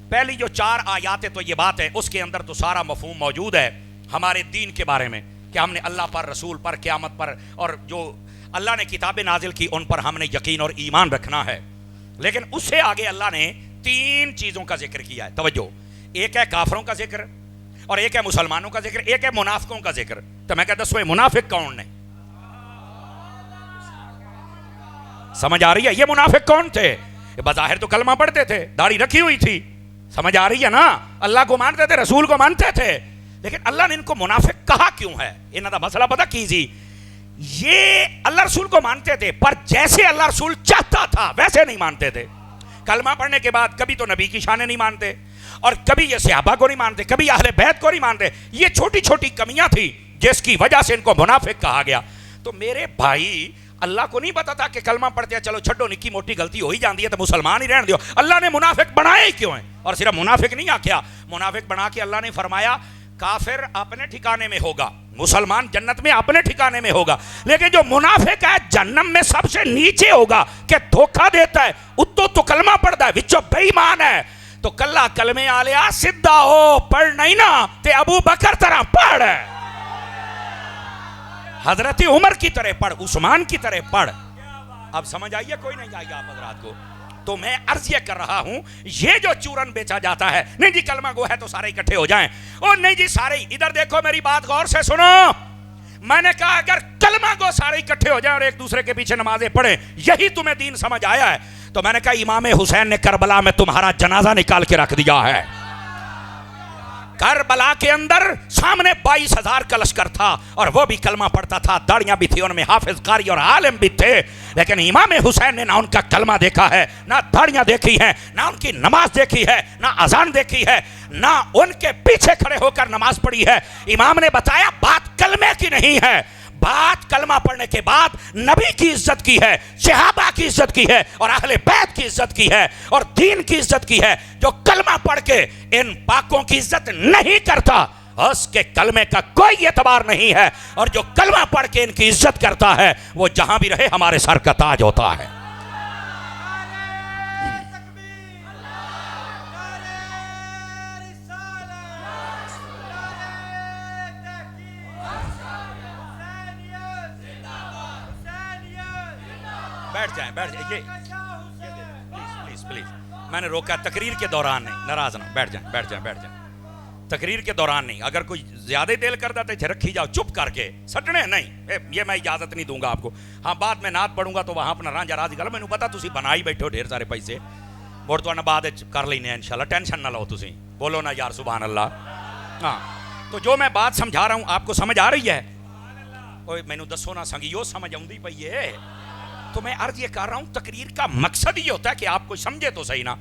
پہلی جو 4 آیات تو یہ بات ہے اس کے اندر تو سارا مفہوم موجود ہے ہمارے دین کے بارے میں کہ ہم نے اللہ پر، رسول پر، قیامت پر، اور جو اللہ نے کتابیں نازل کی ان پر ہم نے یقین اور ایمان رکھنا ہے. لیکن اس سے آگے اللہ نے 3 چیزوں کا ذکر کیا ہے. توجہ، ایک ہے کافروں کا ذکر، اور ایک ہے مسلمانوں کا ذکر، ایک ہے منافقوں کا ذکر. تو میں کہتا ہوں منافق کون نے؟ سمجھ آ رہی ہے؟ یہ منافق کون تھے؟ بظاہر تو کلمہ پڑھتے تھے، داڑھی رکھی ہوئی تھی، سمجھ آ رہی ہے نا، اللہ کو مانتے تھے، رسول کو مانتے تھے، لیکن اللہ نے ان کو منافق کہا کیوں ہے؟ انہاں دا مسئلہ پتہ کیجیے. یہ اللہ رسول کو مانتے تھے پر جیسے اللہ رسول چاہتا تھا ویسے نہیں مانتے تھے. کلمہ پڑھنے کے بعد کبھی تو نبی کی شانیں نہیں مانتے، اور کبھی یہ صحابہ کو نہیں مانتے، کبھی اہل بیت کو نہیں مانتے. یہ چھوٹی چھوٹی کمیاں تھی جس کی وجہ سے ان کو منافق کہا گیا. تو میرے بھائی اللہ کو نہیں پتا تھا کہ کلمہ پڑھتے ہیں چلو چھڈو نکی موٹی غلطی ہو ہی جاندی ہے تو مسلمان ہی رہن دیو؟ اللہ نے منافق بنائے ہی کیوں ہیں؟ اور صرف منافق نہیں آکھیا، منافق بنا کے اللہ نے فرمایا کافر اپنے ٹھکانے میں ہوگا، مسلمان جنت میں اپنے ٹھکانے میں ہوگا، لیکن جو منافق ہے جہنم میں سب سے نیچے ہوگا کہ دھوکہ دیتا ہے، اتو تو کلمہ پڑھتا ہے وچوں بے ایمان ہے. تو کلا کلمے آلیا سدھا ہو، پڑھ نہیں نا تے ابو بکر طرح پڑھ، حضرت عمر کی طرح پڑھ، عثمان کی طرح پڑھ. اب سمجھ آئیے کوئی نہیں آئیے آپ حضرات کو؟ تو میں عرض یہ کر رہا ہوں یہ جو چورن بیچا جاتا ہے، نہیں جی کلمہ گو ہے تو سارے اکٹھے ہو جائیں، اور نہیں جی سارے، ادھر دیکھو میری بات غور سے سنو. میں نے کہا اگر کلمہ گو سارے اکٹھے ہو جائیں اور ایک دوسرے کے پیچھے نمازیں پڑھیں یہی تمہیں دین سمجھ آیا ہے تو میں نے کہا امام حسین نے کربلا میں تمہارا جنازہ نکال کے رکھ دیا ہے. کربلا کے اندر سامنے 22,000 کا لشکر تھا اور وہ بھی کلمہ پڑھتا تھا, داڑیاں بھی تھی ان میں, حافظ قاری اور عالم بھی تھے, لیکن امام حسین نے نہ ان کا کلمہ دیکھا ہے, نہ داڑیاں دیکھی ہیں, نہ ان کی نماز دیکھی ہے, نہ اذان دیکھی ہے, نہ ان کے پیچھے کھڑے ہو کر نماز پڑھی ہے. امام نے بتایا بات کلمے کی نہیں ہے, بات کلمہ پڑھنے کے بعد نبی کی عزت کی ہے, صحابہ کی عزت کی ہے, اور اہل بیت کی عزت کی ہے, اور دین کی عزت کی ہے. جو کلمہ پڑھ کے ان پاکوں کی عزت نہیں کرتا اس کے کلمے کا کوئی اعتبار نہیں ہے, اور جو کلمہ پڑھ کے ان کی عزت کرتا ہے وہ جہاں بھی رہے ہمارے سر کا تاج ہوتا ہے. بیٹھ جائیں یہ پلیز پلیز, میں نے روکا تقریر کے دوران نہیں, ناراض نہ, بیٹھ جائیں تقریر کے دوران نہیں. اگر کوئی زیادہ دل کر دیتے تھے رکھی جاؤ چپ کر کے, سٹنے نہیں, یہ میں اجازت نہیں دوں گا آپ کو. ہاں بعد میں نعت پڑھوں گا تو وہاں اپنا رانجھا راضی کر لو, مینوں پتا تسی بنائی بیٹھے ہو ڈھیر سارے پیسے, مڑ تو بعد کر لینے انشاءاللہ, ٹینشن نہ لو تسی, بولو نا یار سبحان اللہ. ہاں تو جو میں بات سمجھا رہا ہوں آپ کو سمجھ آ رہی ہے؟ اوے مینوں دسو نا سنگیو سمجھ آؤندی پئی ہے؟ تو میں عرض یہ کر رہا ہوں تقریر کا مقصد یہ ہوتا ہے کہ آپ کو سمجھے تو صحیح نا.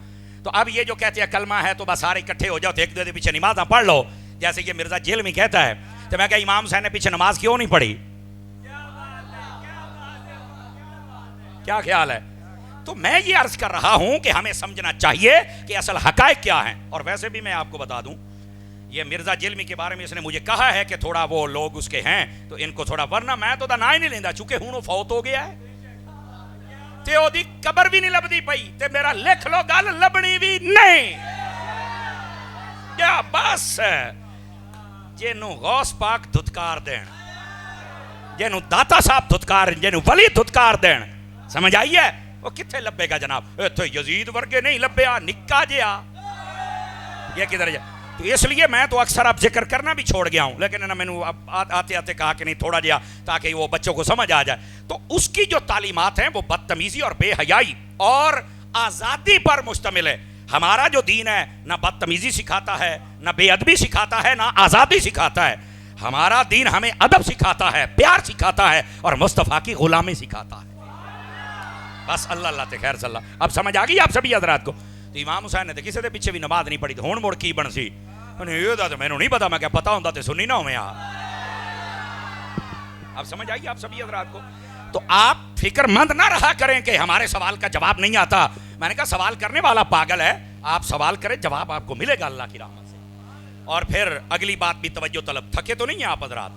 تو اب یہ جو کہتے ہیں کلمہ ہے تو بس سارے اکٹھے ہو جاؤ, ایک دوسرے پیچھے نمازاں پڑھ لو, جیسے یہ مرزا جیل میں کہتا ہے. تو میں کہا امام حسین نے پیچھے نماز کیوں نہیں پڑھی؟ کیا خیال ہے؟ تو میں یہ عرض کر رہا ہوں کہ ہمیں سمجھنا چاہیے کہ اصل حقائق کیا ہیں. اور ویسے بھی میں آپ کو بتا دوں, یہ مرزا جلمی کے بارے میں اس نے مجھے کہا ہے کہ تھوڑا وہ لوگ اس کے ہیں تو ان کو تھوڑا, ورنہ میں تو نہ ہی نہیں لیندہ, چونکہ ہوں فوت ہو گیا ہے تے او دی قبر بھی نہیں لبدی پئی, تے میرا لکھ لو گل لبنی بھی نہیں. کیا بس جنوں غوث پاک دھتکار دین, جنوں داتا صاحب دھتکار, جنوں ولی دھتکار دین, سمجھ آئی ہے؟ وہ کتھے لبے گا جناب؟ تو یزید ورگے نہیں لبیا, نکا جیا, یہ کدھر جا. تو اس لیے میں تو اکثر اب ذکر کرنا بھی چھوڑ گیا ہوں, لیکن میں نے آتے آتے کہا کہ نہیں تھوڑا جیا تاکہ وہ بچوں کو سمجھ آ جائے. تو اس کی جو تعلیمات ہیں وہ بدتمیزی اور بے حیائی اور آزادی پر مشتمل ہے. ہمارا جو دین ہے نہ بدتمیزی سکھاتا ہے, نہ بے ادبی سکھاتا ہے, نہ آزادی سکھاتا ہے. ہمارا دین ہمیں ادب سکھاتا ہے, پیار سکھاتا ہے, اور مصطفیٰ کی غلامی سکھاتا ہے. بس اللہ اللہ تے خیر صلی اللہ. اب سمجھ آ گئی آپ سبھی حضرات کو؟ تو امام حسین نے کسی دے پیچھے بھی نماز نہیں پڑھی, تو ہون مڑ کی بن سی, یہ تو میں نہیں پتا, میں کیا پتا ہوں تے سنی نہ ہوں. اب سمجھ آئیے آپ سبھی حضرات کو؟ تو آپ فکر مند نہ رہا کریں کہ ہمارے سوال کا جواب نہیں آتا. میں نے کہا سوال کرنے والا پاگل ہے, آپ سوال کریں, جواب آپ کو ملے گا اللہ کی رحمت سے. اور پھر اگلی بات بھی توجہ طلب, تھکے تو نہیں ہیں آپ حضرات؟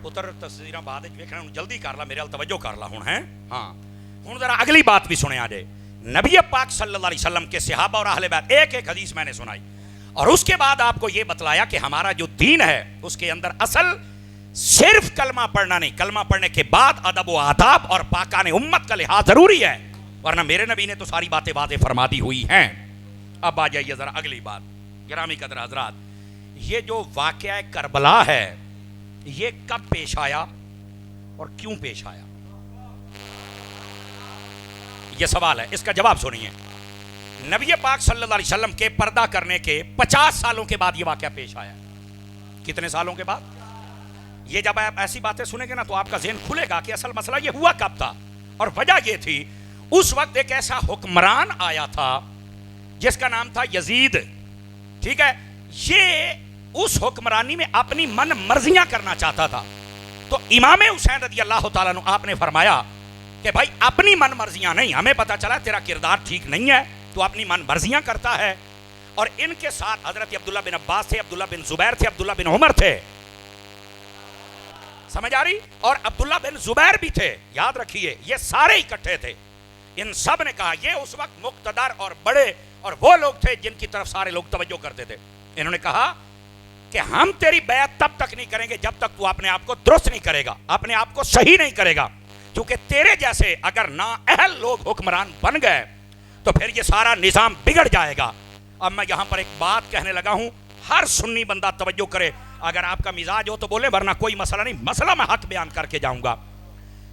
پتر تصویریں بعد ویکھنا, جلدی کر لا, میرے ال توجہ کر لا ہوں ہیں. ہاں ہوں ذرا اگلی بات بھی سنے آ جائے. نبی پاک صلی اللہ علیہ وسلم کے صحابہ اور اہل بیت, ایک ایک حدیث میں نے سنائی, اور اس کے بعد آپ کو یہ بتلایا کہ ہمارا جو دین ہے اس کے اندر اصل صرف کلمہ پڑھنا نہیں, کلمہ پڑھنے کے بعد ادب و آداب اور پاکان امت کا لحاظ ضروری ہے, ورنہ میرے نبی نے تو ساری باتیں واضح فرما دی ہوئی ہیں. اب آ جائیے ذرا اگلی بات. گرامی قدر حضرات, یہ جو واقعہ کربلا ہے یہ کب پیش آیا اور کیوں پیش آیا, یہ سوال ہے, اس کا جواب سنیے. نبی پاک صلی اللہ علیہ وسلم کے پردہ کرنے کے 50 سالوں کے بعد یہ واقعہ پیش آیا. کتنے سالوں کے بعد؟ یہ جب آپ ایسی باتیں سنیں گے نا تو آپ کا ذہن کھلے گا کہ اصل مسئلہ یہ ہوا کب تھا. اور وجہ یہ تھی, اس وقت ایک ایسا حکمران آیا تھا جس کا نام تھا یزید. ٹھیک ہے, یہ اس حکمرانی میں اپنی من مرضیاں کرنا چاہتا تھا. تو امام حسین رضی اللہ تعالیٰ عنہ آپ نے فرمایا کہ بھائی اپنی من مرضیاں نہیں, ہمیں پتہ چلا تیرا کردار ٹھیک نہیں ہے, تو اپنی من مرضیاں کرتا ہے. اور ان کے ساتھ حضرت عبداللہ بن عباس تھے, عبداللہ بن زبیر تھے, عبداللہ بن عمر تھے, سمجھ آ رہی, اور عبداللہ بن زبیر بھی تھے. یاد رکھیے یہ سارے اکٹھے تھے. ان سب نے کہا, یہ اس وقت مقتدر اور بڑے اور وہ لوگ تھے جن کی طرف سارے لوگ توجہ کرتے تھے. انہوں نے کہا کہ ہم تیری بیعت تب تک نہیں کریں گے جب تک تو اپنے آپ کو درست نہیں کرے گا, اپنے آپ کو صحیح نہیں کرے گا, کیونکہ تیرے جیسے اگر نااہل لوگ حکمران بن گئے تو پھر یہ سارا نظام بگڑ جائے گا. اب میں یہاں پر ایک بات کہنے لگا ہوں, ہر سنی بندہ توجہ کرے. اگر آپ کا مزاج ہو تو بولیں, ورنہ کوئی مسئلہ نہیں, مسئلہ میں حق بیان کر کے جاؤں گا.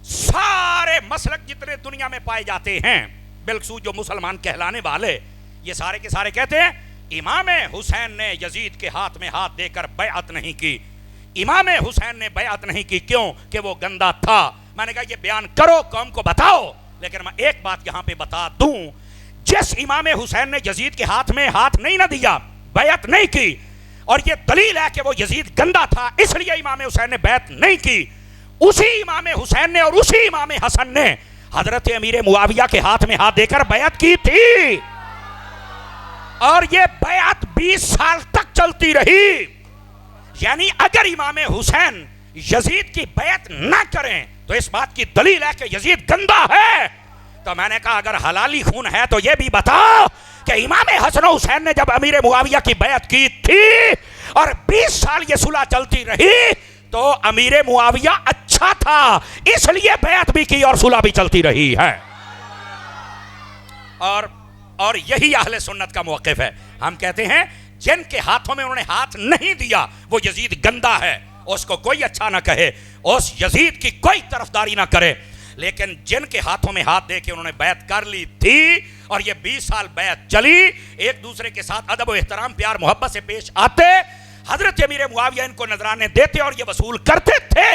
سارے مسلک جتنے دنیا میں پائے جاتے ہیں بالخصوص جو مسلمان کہلانے والے، یہ سارے کے سارے کہتے ہیں امام حسین نے یزید کے ہاتھ میں ہاتھ دے کر بیعت نہیں کی، امام حسین نے بیعت نہیں کی، کیوں کہ وہ گندا تھا۔ میں نے کہا یہ بیان کرو، قوم کو بتاؤ، لیکن میں ایک بات یہاں پہ بتا دوں، جس امام حسین نے یزید کے ہاتھ میں ہاتھ نہیں نہ دیا، بیعت نہیں کی، اور یہ دلیل ہے کہ وہ یزید گندا تھا اس لیے امام حسین نے بیعت نہیں کی، اسی امام حسین نے اور اسی امام حسن نے حضرت امیر معاویہ کے ہاتھ میں ہاتھ دے کر بیعت کی تھی، اور یہ بیعت 20 سال تک چلتی رہی۔ یعنی اگر امام حسین یزید کی بیعت نہ کریں تو اس بات کی دلیل ہے کہ یزید گندا ہے۔ تو میں نے کہا اگر حلالی خون ہے تو یہ بھی بتاؤ کہ امام حسن و حسین نے جب امیر معاویہ کی بیعت کی تھی اور 20 سال یہ صلح چلتی رہی تو امیر معاویہ اچھا تھا اس لیے بیعت بھی کی اور صلح بھی چلتی رہی ہے۔ اور یہی اہل سنت کا موقف ہے۔ ہم کہتے ہیں جن کے ہاتھوں میں انہوں نے ہاتھ نہیں دیا وہ یزید گندا ہے، اس کو کوئی اچھا نہ کہے، اس یزید کی کوئی طرفداری نہ کرے، لیکن جن کے ہاتھوں میں ہاتھ دے کے انہوں نے بیعت کر لی تھی اور یہ 20 سال بیعت چلی، ایک دوسرے کے ساتھ ادب و احترام پیار محبت سے پیش آتے، حضرت امیر معاویہ ان کو نذرانے دیتے اور یہ وصول کرتے تھے،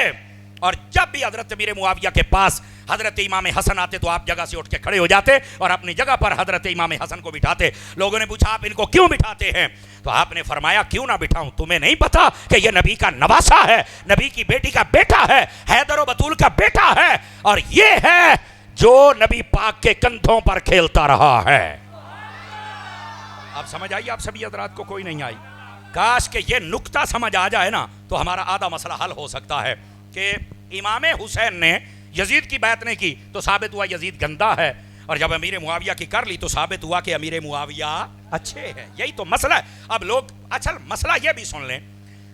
اور جب بھی حضرت امیر معاویہ کے پاس حضرت امام حسن آتے تو آپ جگہ سے اٹھ کے کھڑے ہو جاتے اور اپنی جگہ پر حضرت امام حسن کو بٹھاتے۔ لوگوں نے پوچھا آپ ان کو کیوں بٹھاتے ہیں؟ تو آپ نے فرمایا کیوں نہ بٹھاؤں، تمہیں نہیں پتا کہ یہ نبی کا نواسا ہے، نبی کی بیٹی کا بیٹا ہے، حیدر و بطول کا بیٹا ہے، اور یہ ہے جو نبی پاک کے کندھوں پر کھیلتا رہا ہے۔ اب سمجھ آئی آپ سبھی حضرات کو؟ کوئی نہیں آئی؟ کاش کہ یہ نکتہ سمجھ آ جائے نا تو ہمارا آدھا مسئلہ حل ہو سکتا ہے کہ امام حسین نے یزید کی بیعت نہیں کی تو ثابت ہوا یزید گندا ہے، اور جب امیر معاویہ کی کر لی تو ثابت ہوا کہ امیر معاویہ اچھے ہیں۔ یہی تو مسئلہ ہے۔ اب لوگ اصل مسئلہ یہ بھی سن لیں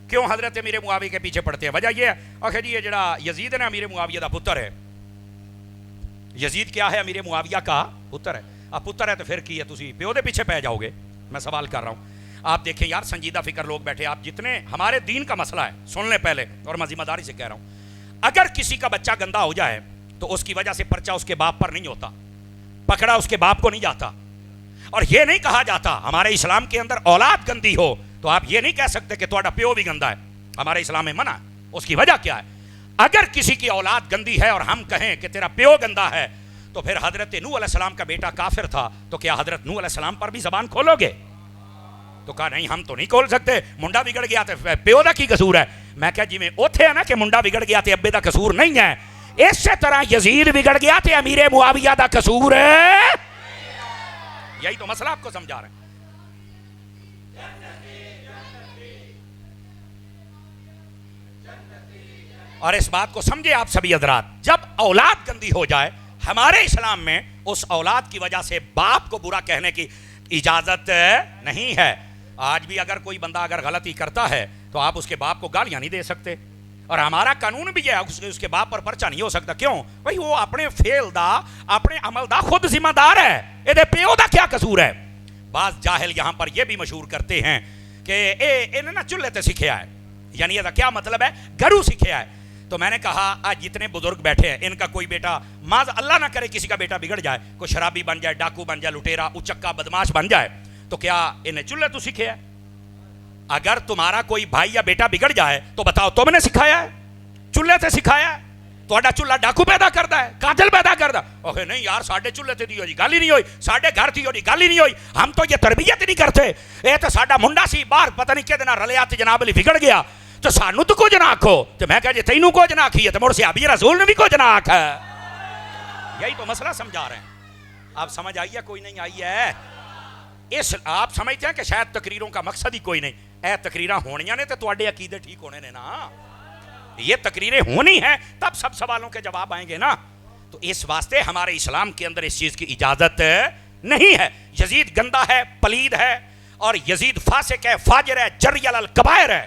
کیوں حضرت امیر معاویہ کے پیچھے پڑتے ہیں۔ وجہ یہ ہے آخر جی یہ جڑا یزید ہے نا امیر معاویہ دا پتر ہے، یزید کیا ہے؟ امیر معاویہ کا پتر ہے۔ اب پتر ہے تو پھر کی ہے تسی پیو دے پیچھے پہ جاؤ گے؟ میں سوال کر رہا ہوں۔ آپ دیکھیں یار سنجیدہ فکر لوگ بیٹھے، آپ جتنے ہمارے دین کا مسئلہ ہے سن لیں پہلے، اور میں ذمہ داری سے کہہ رہا ہوں، اگر کسی کا بچہ گندا ہو جائے تو اس کی وجہ سے پرچہ اس کے باپ پر نہیں ہوتا، پکڑا اس کے باپ کو نہیں جاتا، اور یہ نہیں کہا جاتا ہمارے اسلام کے اندر اولاد گندی ہو تو آپ یہ نہیں کہہ سکتے کہ تہاڈا پیو بھی گندا ہے، ہمارے اسلام میں منع ہے۔ اس کی وجہ کیا ہے؟ اگر کسی کی اولاد گندی ہے اور ہم کہیں کہ تیرا پیو گندا ہے تو پھر حضرت نوح علیہ السلام کا بیٹا کافر تھا تو کیا حضرت نوح علیہ السلام پر بھی زبان کھولو گے؟ تو کہا نہیں ہم تو نہیں کھول سکتے، منڈا بگڑ گیا تو پیو دا کی قصور ہے؟ میں کہا جی میں اوتھے ہے نا کہ منڈا بگڑ گیا تے ابے دا قصور نہیں ہے، اسی طرح یزید بگڑ گیا تے امیر معاویہ دا قصور ہے۔ یہی تو مسئلہ آپ کو سمجھا رہے ہیں۔ اور اس بات کو سمجھے آپ سبھی حضرات، جب اولاد گندی ہو جائے ہمارے اسلام میں اس اولاد کی وجہ سے باپ کو برا کہنے کی اجازت نہیں ہے۔ آج بھی اگر کوئی بندہ اگر غلطی کرتا ہے تو آپ اس کے باپ کو گالیاں نہیں دے سکتے، اور ہمارا قانون بھی ہے اس کے باپ پر پرچہ نہیں ہو سکتا۔ کیوں بھائی؟ وہ اپنے فعل دا اپنے عمل دا خود ذمہ دار ہے، یہ پیو دا کیا قصور ہے؟ بعض جاہل یہاں پر یہ بھی مشہور کرتے ہیں کہ انہیں نا چولہے تے سیکھیا ہے، یعنی یہ کیا مطلب ہے؟ گھروں سیکھیا ہے۔ تو میں نے کہا آج جتنے بزرگ بیٹھے ہیں ان کا کوئی بیٹا معاذ اللہ نہ کرے کسی کا بیٹا بگڑ جائے، کوئی شرابی بن جائے، ڈاکو بن جائے، لٹیرا اچکا بدماش بن جائے، تو کیا انہیں چولہے تو سیکھے ہے؟ اگر تمہارا کوئی بھائی یا بیٹا بگڑ جائے تو بتاؤ تم نے سکھایا ہے؟ چولہے سے سکھایا ہے؟ تہاڈا چولہا ڈاکو پیدا کرتا ہے، قاتل پیدا کرتا؟ اوہ نہیں یار ساڈے چولہے تے دی ہوئی گل ہی نہیں ہوئی، ساڈے گھر تھی ہوئی گل ہی نہیں ہوئی، ہم تو یہ تربیت نہیں کرتے، یہ تو ساڈا منڈا سی باہر پتہ نہیں کہ دینا رلیا تے جناب علی بگڑ گیا تو سانو تو کچھ نہ آکھو۔ تو میں کہا جی تینوں کچھ نہ آکھی ہے تو مڑ سے ابھی رسول نے بھی کچھ نہ آکھا ہے۔ یہی تو مسئلہ سمجھا رہے ہیں۔ آپ سمجھ آئی ہے کوئی نہیں آئی ہے؟ اس آپ سمجھتے ہیں کہ شاید تقریروں کا مقصد ہی کوئی نہیں، اے تقریراں ہونیاں نے تو تواڈے عقیدے ٹھیک ہونے نے نا، یہ تقریریں ہونی ہیں تب سب سوالوں کے جواب آئیں گے نا۔ تو اس واسطے ہمارے اسلام کے اندر اس چیز کی اجازت نہیں ہے۔ یزید گندا ہے، پلید ہے، اور یزید فاسق ہے، فاجر ہے، جری علی الکبائر ہے۔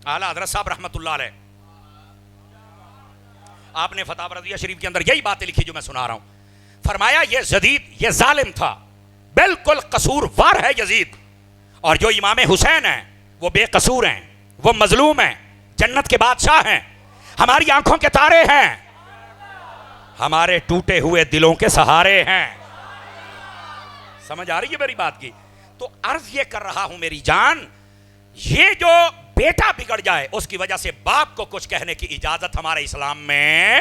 اعلیٰ حضرت صاحب رحمۃ اللہ علیہ آپ نے فتاوی رضیہ شریف کے اندر یہی باتیں لکھی جو میں سنا رہا ہوں۔ فرمایا یہ یزید یہ ظالم تھا، بالکل قصوروار ہے یزید، اور جو امام حسین ہیں وہ بے قصور ہیں، وہ مظلوم ہیں، جنت کے بادشاہ ہیں، ہماری آنکھوں کے تارے ہیں، ہمارے ٹوٹے ہوئے دلوں کے سہارے ہیں۔ سمجھ آ رہی ہے میری بات کی؟ تو عرض یہ کر رہا ہوں میری جان، یہ جو بیٹا بگڑ جائے اس کی وجہ سے باپ کو کچھ کہنے کی اجازت ہمارے اسلام میں.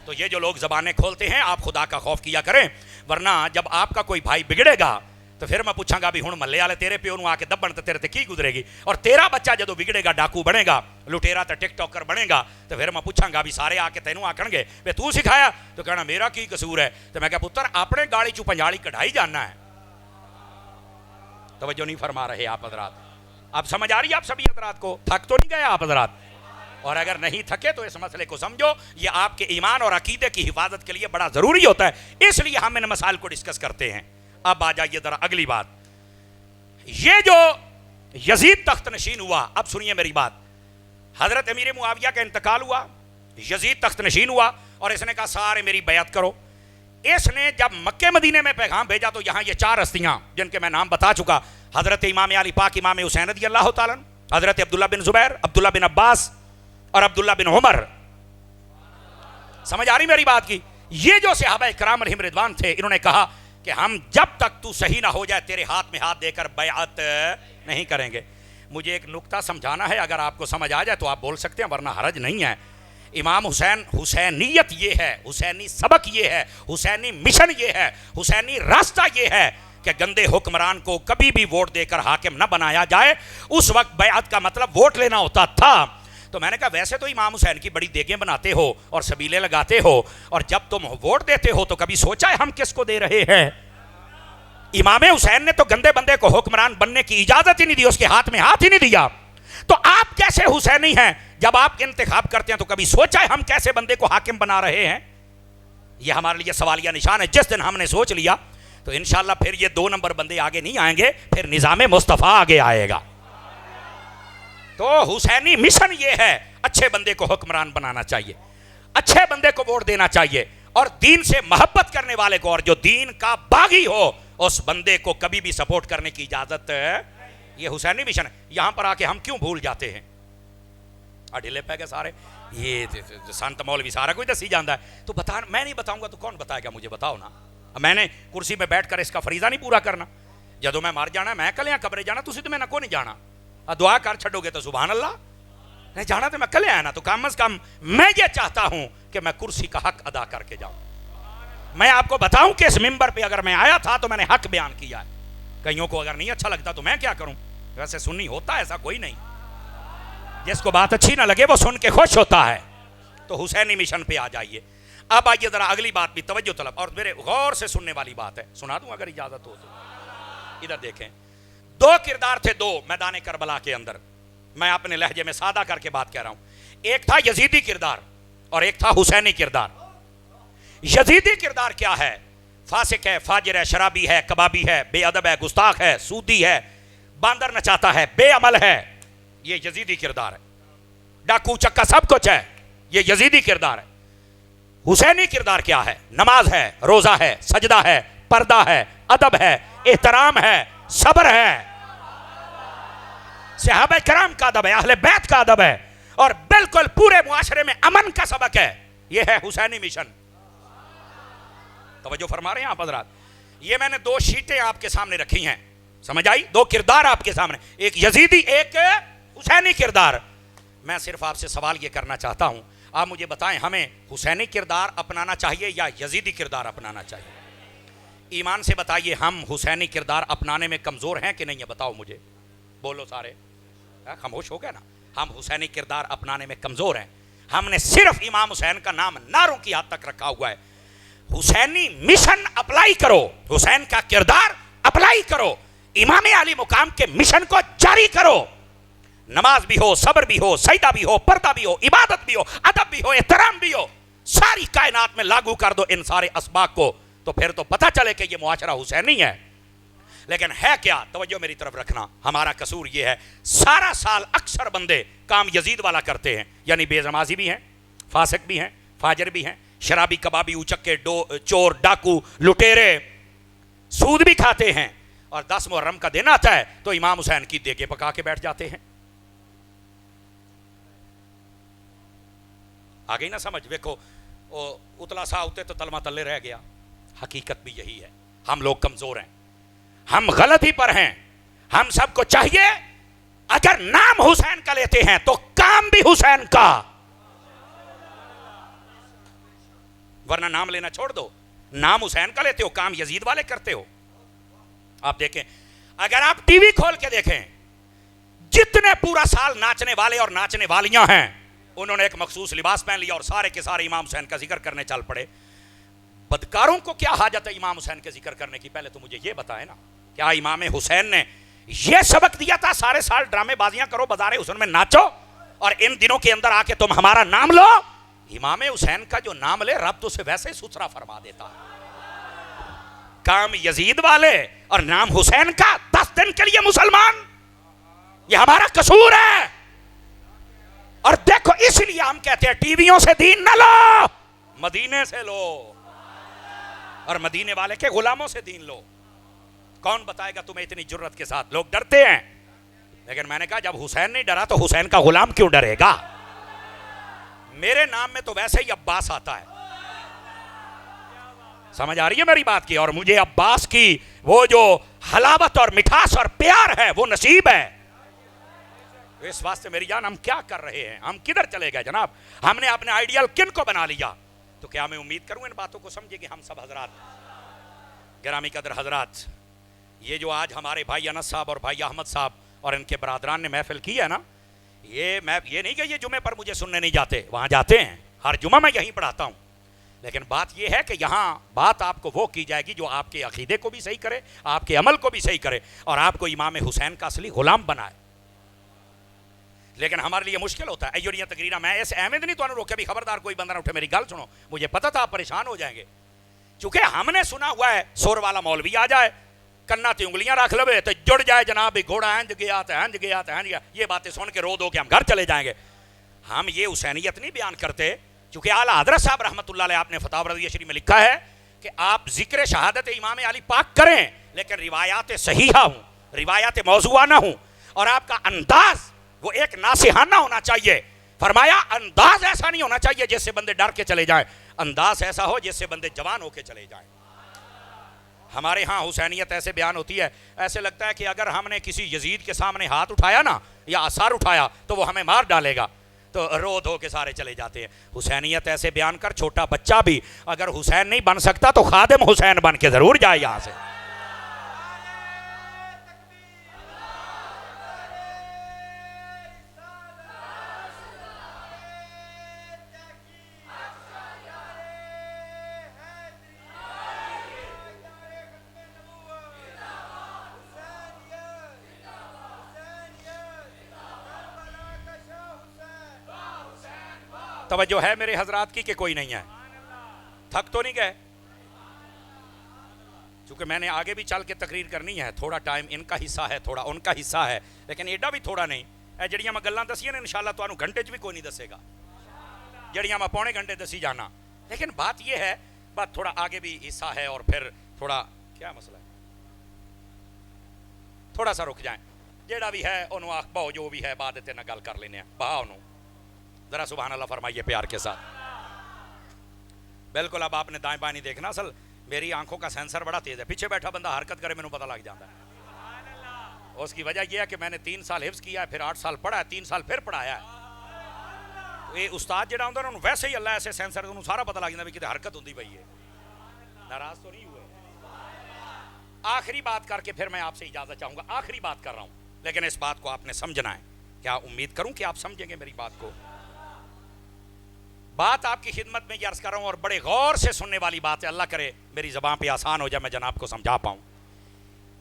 تو یہ جو لوگ زبانیں کھولتے ہیں آپ خدا کا خوف کیا کریں، ورنہ جب آپ کا کوئی بھائی بگڑے گا تو پھر میں پوچھاں گا بھی ہن ملے والے تیرے پیو نوں آ کے دبن تے تیرے تے کی گزرے گی، اور تیرا بچہ جدو بگڑے گا ڈاکو بنے گا، لٹیرا تے ٹک ٹاکر بنے گا، تو پھر میں پوچھاں گا بھی سارے آ کے تینوں آکھن گے بھی تو سکھایا، تو کہنا میرا کی قصور ہے. تو میں کہا پتر اپنے گاڑی چوں پنجاڑی کڑھائی جانا ہے. توجہ نہیں فرما رہے آپ حضرات؟ اب سمجھ آ رہی ہے آپ سبھی حضرات کو؟ تھک تو نہیں گئے آپ حضرات؟ اور اگر نہیں تھکے تو اس مسئلے کو سمجھو، یہ آپ کے ایمان اور عقیدے کی حفاظت کے لیے بڑا ضروری ہوتا ہے، اس لیے ہم ان مسائل کو ڈسکس کرتے ہیں. اب آ جائیے ذرا اگلی بات. یہ جو یزید تخت نشین ہوا، اب سنیے میری بات. حضرت امیر معاویہ کا انتقال ہوا، یزید تخت نشین ہوا، اور اس نے کہا سارے میری بیعت کرو. اس نے جب مکہ مدینے میں پیغام بھیجا تو یہاں یہ چار ہستیاں جن کے میں نام بتا چکا، حضرت امام علی پاک امام حسین رضی اللہ تعالیٰ، حضرت عبداللہ بن زبیر، عبداللہ بن عباس اور عبداللہ بن عمر. سمجھ آ رہی میری بات کی؟ یہ جو صحابہ کرام علیہم رضوان تھے، انہوں نے کہا کہ ہم جب تک تو صحیح نہ ہو جائے تیرے ہاتھ میں ہاتھ دے کر بیعت نہیں کریں گے. مجھے ایک نکتہ سمجھانا ہے، اگر آپ کو سمجھ آ جائے تو آپ بول سکتے ہیں ورنہ حرج نہیں ہے. امام حسین، حسینیت یہ ہے، حسینی سبق یہ ہے، حسینی مشن یہ ہے، حسینی راستہ یہ ہے کہ گندے حکمران کو کبھی بھی ووٹ دے کر حاکم نہ بنایا جائے. اس وقت بیعت کا مطلب ووٹ لینا ہوتا تھا. تو میں نے کہا ویسے تو امام حسین کی بڑی دیگیں بناتے ہو اور سبیلے لگاتے ہو، اور جب تم ووٹ دیتے ہو تو کبھی سوچا ہے ہم کس کو دے رہے ہیں؟ امام حسین نے تو گندے بندے کو حکمران بننے کی اجازت ہی نہیں دی، اس کے ہاتھ میں ہاتھ ہی نہیں دیا. تو آپ کیسے حسینی ہیں؟ جب آپ انتخاب کرتے ہیں تو کبھی سوچا ہے ہم کیسے بندے کو حاکم بنا رہے ہیں؟ یہ ہمارے لیے سوالیہ نشان ہے. جس دن ہم نے سوچ لیا تو انشاءاللہ پھر یہ 2 نمبر بندے آگے نہیں آئیں گے، پھر نظام مصطفیٰ آگے آئے گا. تو حسینی مشن یہ ہے، اچھے بندے کو حکمران بنانا چاہیے، اچھے بندے کو ووٹ دینا چاہیے، اور دین سے محبت کرنے والے کو، اور جو دین کا باغی ہو اس بندے کو کبھی بھی سپورٹ کرنے کی اجازت. یہ حسینی مشن ہے. یہاں پر آ کے ہم کیوں بھول جاتے ہیں؟ ڈھیلے پہ گئے سارے، یہ سنت مولوی سارا کوئی دسی جاندہ ہے. تو بتا، میں نہیں بتاؤں گا تو کون بتائے گا؟ مجھے بتاؤ نا. میں نے کرسی میں بیٹھ کر اس کا فریضہ نہیں پورا کرنا؟ جدو میں مر جانا میں کلیاں قبرے جانا، تسی تو میں نہ کو نہیں جانا. دعا کر چھڑو گے تو سبحان اللہ، نہیں جانا تو میں کلے آیا نا. تو کم از کم میں یہ چاہتا ہوں کہ میں کرسی کا حق ادا کر کے جاؤں. میں آپ کو بتاؤں کہ اس ممبر پہ اگر میں آیا تھا تو میں نے حق بیان کیا ہے. کئیوں کو اگر نہیں اچھا لگتا تو میں کیا کروں؟ ویسے سنی ہوتا ہے ایسا کوئی نہیں، جس کو بات اچھی نہ لگے وہ سن کے خوش ہوتا ہے. تو حسینی مشن پہ آ جائیے. اب آئیے ذرا اگلی بات بھی توجہ طلب اور میرے غور سے سننے والی بات ہے، سنا دوں اگر اجازت ہو تو. ادھر دیکھیں، 2 کردار تھے، 2 میدان کربلا کے اندر. میں اپنے لہجے میں سادہ کر کے بات کہہ رہا ہوں. ایک تھا یزیدی کردار اور ایک تھا حسینی کردار. یزیدی کردار کیا ہے؟ فاسق ہے، فاجر ہے، شرابی ہے، کبابی ہے، بے ادب ہے، گستاخ ہے، سودی ہے، باندر نچاتا ہے، بے عمل ہے. یہ یزیدی کردار ہے. ڈاکو چکا سب کچھ ہے، یہ یزیدی کردار ہے. حسینی کردار کیا ہے؟ نماز ہے، روزہ ہے، سجدہ ہے، پردہ ہے، ادب ہے، احترام ہے، صبر ہے. صحابہ کرام کا ادب ہے، اہل بیت کا ادب ہے، اور بالکل پورے معاشرے میں امن کا سبق ہے. یہ ہے حسینی مشن. توجہ فرما رہے ہیں آپ حضرات؟ یہ میں نے 2 شیٹیں آپ کے سامنے رکھی ہیں، سمجھ آئی؟ 2 کردار آپ کے سامنے، ایک یزیدی ایک حسینی کردار. میں صرف آپ سے سوال یہ کرنا چاہتا ہوں، آپ مجھے بتائیں ہمیں حسینی کردار اپنانا چاہیے یا یزیدی کردار اپنانا چاہیے؟ ایمان سے بتائیے، ہم حسینی کردار اپنانے میں کمزور ہیں کہ نہیں ہے؟ بتاؤ مجھے، بولو سارے. خاموش ہو گئے نا. ہم حسینی کردار اپنانے میں کمزور ہیں. ہم نے صرف امام حسین کا نام نعروں کی حد تک رکھا ہوا ہے. حسینی مشن اپلائی کرو، حسین کا کردار اپلائی کرو، امام علی مقام کے مشن کو جاری کرو. نماز بھی ہو، صبر بھی ہو، سجدہ بھی ہو، پردہ بھی ہو، عبادت بھی ہو، ادب بھی ہو، احترام بھی ہو، ساری کائنات میں لاگو کر دو ان سارے اسباق کو، تو پھر تو پتہ چلے کہ یہ معاشرہ حسینی ہے. لیکن ہے کیا؟ توجہ میری طرف رکھنا. ہمارا قصور یہ ہے، سارا سال اکثر بندے کام یزید والا کرتے ہیں، یعنی بے نمازی بھی ہیں، فاسق بھی ہیں، فاجر بھی ہیں، شرابی، کبابی، اچکے، چور، ڈاکو، لٹیرے، سود بھی کھاتے ہیں، اور 10 محرم کا دن آتا ہے تو امام حسین کی دیگیں پکا کے بیٹھ جاتے ہیں. آگئی نہ سمجھ؟ دیکھو اتلا سا ہوتے تو تلمہ تلے رہ گیا. حقیقت بھی یہی ہے، ہم لوگ کمزور ہیں. ہم غلطی پر ہیں. ہم سب کو چاہیے اگر نام حسین کا لیتے ہیں تو کام بھی حسین کا, ورنہ نام لینا چھوڑ دو. نام حسین کا لیتے ہو, کام یزید والے کرتے ہو. آپ دیکھیں, اگر آپ ٹی وی کھول کے دیکھیں, جتنے پورا سال ناچنے والے اور ناچنے والیاں ہیں انہوں نے ایک مخصوص لباس پہن لیا اور سارے کے سارے امام حسین کا ذکر کرنے چل پڑے. بدکاروں کو کیا حاجت ہے امام حسین کے ذکر کرنے کی؟ پہلے تو مجھے یہ بتائیں نا, کیا امام حسین نے یہ سبق دیا تھا سارے سال ڈرامے بازیاں کرو, بازار حسن میں ناچو, اور ان دنوں کے اندر آ کے تم ہمارا نام لو؟ امام حسین کا جو نام لے رب تو اسے ویسے ہی ستھرا فرما دیتا ہے. کام یزید والے اور نام حسین کا, 10 دن کے لیے مسلمان, یہ ہمارا قصور ہے. اور دیکھو اس لیے ہم کہتے ہیں ٹی ویوں سے دین نہ لو, مدینے سے لو, اور مدینے والے کے غلاموں سے دین لو. کون بتائے گا تمہیں اتنی جرت کے ساتھ؟ لوگ ڈرتے ہیں, لیکن میں نے کہا جب حسین نہیں ڈرا تو حسین کا غلام کیوں ڈرے گا؟ میرے نام میں تو ویسے ہی عباس آتا ہے, سمجھ آ رہی ہے میری بات کی؟ اور مجھے عباس کی وہ جو حلاوت اور مٹھاس اور پیار ہے وہ نصیب ہے. اس واسطے میری جان ہم کیا کر رہے ہیں, ہم کدھر چلے گئے جناب؟ ہم نے اپنے آئیڈیل کن کو بنا لیا؟ تو کیا میں امید کروں ان باتوں کو سمجھے کہ ہم سب حضرات, گرامی قدر حضرات, یہ جو آج ہمارے بھائی انس صاحب اور بھائی احمد صاحب اور ان کے برادران نے محفل کی ہے نا, یہ نہیں کہ یہ جمعے پر مجھے سننے نہیں جاتے, وہاں جاتے ہیں, ہر جمعہ میں یہیں پڑھاتا ہوں. لیکن بات یہ ہے کہ یہاں بات آپ کو وہ کی جائے گی جو آپ کے عقیدے کو بھی صحیح کرے, آپ کے عمل کو بھی صحیح کرے, اور آپ کو امام حسین کا اصلی غلام بنائے. لیکن ہمارے لیے مشکل ہوتا ہے. ایوریاں تقریرا میں ایسے احمد نہیں تو روکے بھی, خبردار کوئی بندہ نہ اٹھے, میری گل سنو. مجھے پتا تھا آپ پریشان ہو جائیں گے, چونکہ ہم نے سنا ہوا ہے سور والا مولوی آ جائے, کنا تے انگلیاں رکھ لوے تو جڑ جائے جناب, گھوڑا ہنج گیا تو ہنج گیا تو ہنج گیا. یہ باتیں سن کے رو دو کہ ہم گھر چلے جائیں گے. ہم یہ حسینیت نہیں بیان کرتے, چونکہ اعلیٰ حضرت صاحب رحمۃ اللہ علیہ آپ نے فتاوی رضیہ شریف میں لکھا ہے کہ آپ ذکر شہادت امام علی پاک کریں, لیکن روایات صحیحہ ہوں, روایات موضوعہ نہ ہوں, اور آپ کا انداز وہ ایک ناصحانہ ہونا چاہیے. فرمایا انداز ایسا نہیں ہونا چاہیے جس سے بندے ڈر کے چلے جائیں, انداز ایسا ہو جس سے بندے جوان ہو کے چلے جائیں. ہمارے ہاں حسینیت ایسے بیان ہوتی ہے, ایسے لگتا ہے کہ اگر ہم نے کسی یزید کے سامنے ہاتھ اٹھایا نا یا آثار اٹھایا تو وہ ہمیں مار ڈالے گا, تو رو دھو کے سارے چلے جاتے ہیں. حسینیت ایسے بیان کر چھوٹا بچہ بھی اگر حسین نہیں بن سکتا تو خادم حسین بن کے ضرور جائے یہاں سے. توجہ ہے میرے حضرات کی کہ کوئی نہیں ہے؟ تھک تو نہیں گئے؟ چونکہ میں نے آگے بھی چل کے تقریر کرنی ہے, تھوڑا ٹائم ان کا حصہ ہے, تھوڑا ان کا حصہ ہے, لیکن ایڈا بھی تھوڑا نہیں. اے جڑیاں میں گلاں دسیاں نے انشاءاللہ تانوں گھنٹے چ بھی کوئی نہیں دسے گا, جڑیاں میں پونے گھنٹے دسی جانا. لیکن بات یہ ہے, بات تھوڑا آگے بھی حصہ ہے, اور پھر تھوڑا کیا مسئلہ ہے, تھوڑا سا رک جائیں, جیڑا بھی ہے انہوں آخ باؤ جو بھی ہے بعد تے نہ گل کر لینے ہیں, بہا انہوں ذرا سبحان اللہ فرمائیے پیار کے ساتھ. بالکل اب آپ نے دائیں بائیں نہیں دیکھنا, اصل میری آنکھوں کا سینسر بڑا تیز ہے, پیچھے بیٹھا بندہ حرکت کرے میں پتہ لگ جاتا ہے. اس کی وجہ یہ ہے کہ میں نے 3 سال حفظ کیا ہے, پھر 8 سال پڑھا ہے, 3 سال پھر پڑھایا ہے. یہ استاد جڑا ہوتا ہے انہوں ویسے ہی اللہ ایسے سینسر انہوں سارا پتہ لگ جاتا ہے کہ حرکت ہوتی پئی ہے. ناراض تو نہیں ہوئے؟ آخری بات کر کے پھر میں آپ سے اجازت چاہوں گا, آخری بات کر رہا ہوں, لیکن اس بات کو آپ نے سمجھنا ہے. کیا امید کروں کہ آپ سمجھیں گے میری بات کو. بات آپ کی خدمت میں یہ عرض کر رہا ہوں, اور بڑے غور سے سننے والی بات ہے, اللہ کرے میری زبان پہ آسان ہو جائے, میں جناب کو سمجھا پاؤں.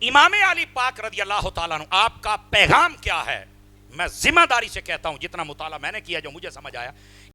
امام علی پاک رضی اللہ تعالیٰ عنہ آپ کا پیغام کیا ہے؟ میں ذمہ داری سے کہتا ہوں, جتنا مطالعہ میں نے کیا جو مجھے سمجھ آیا,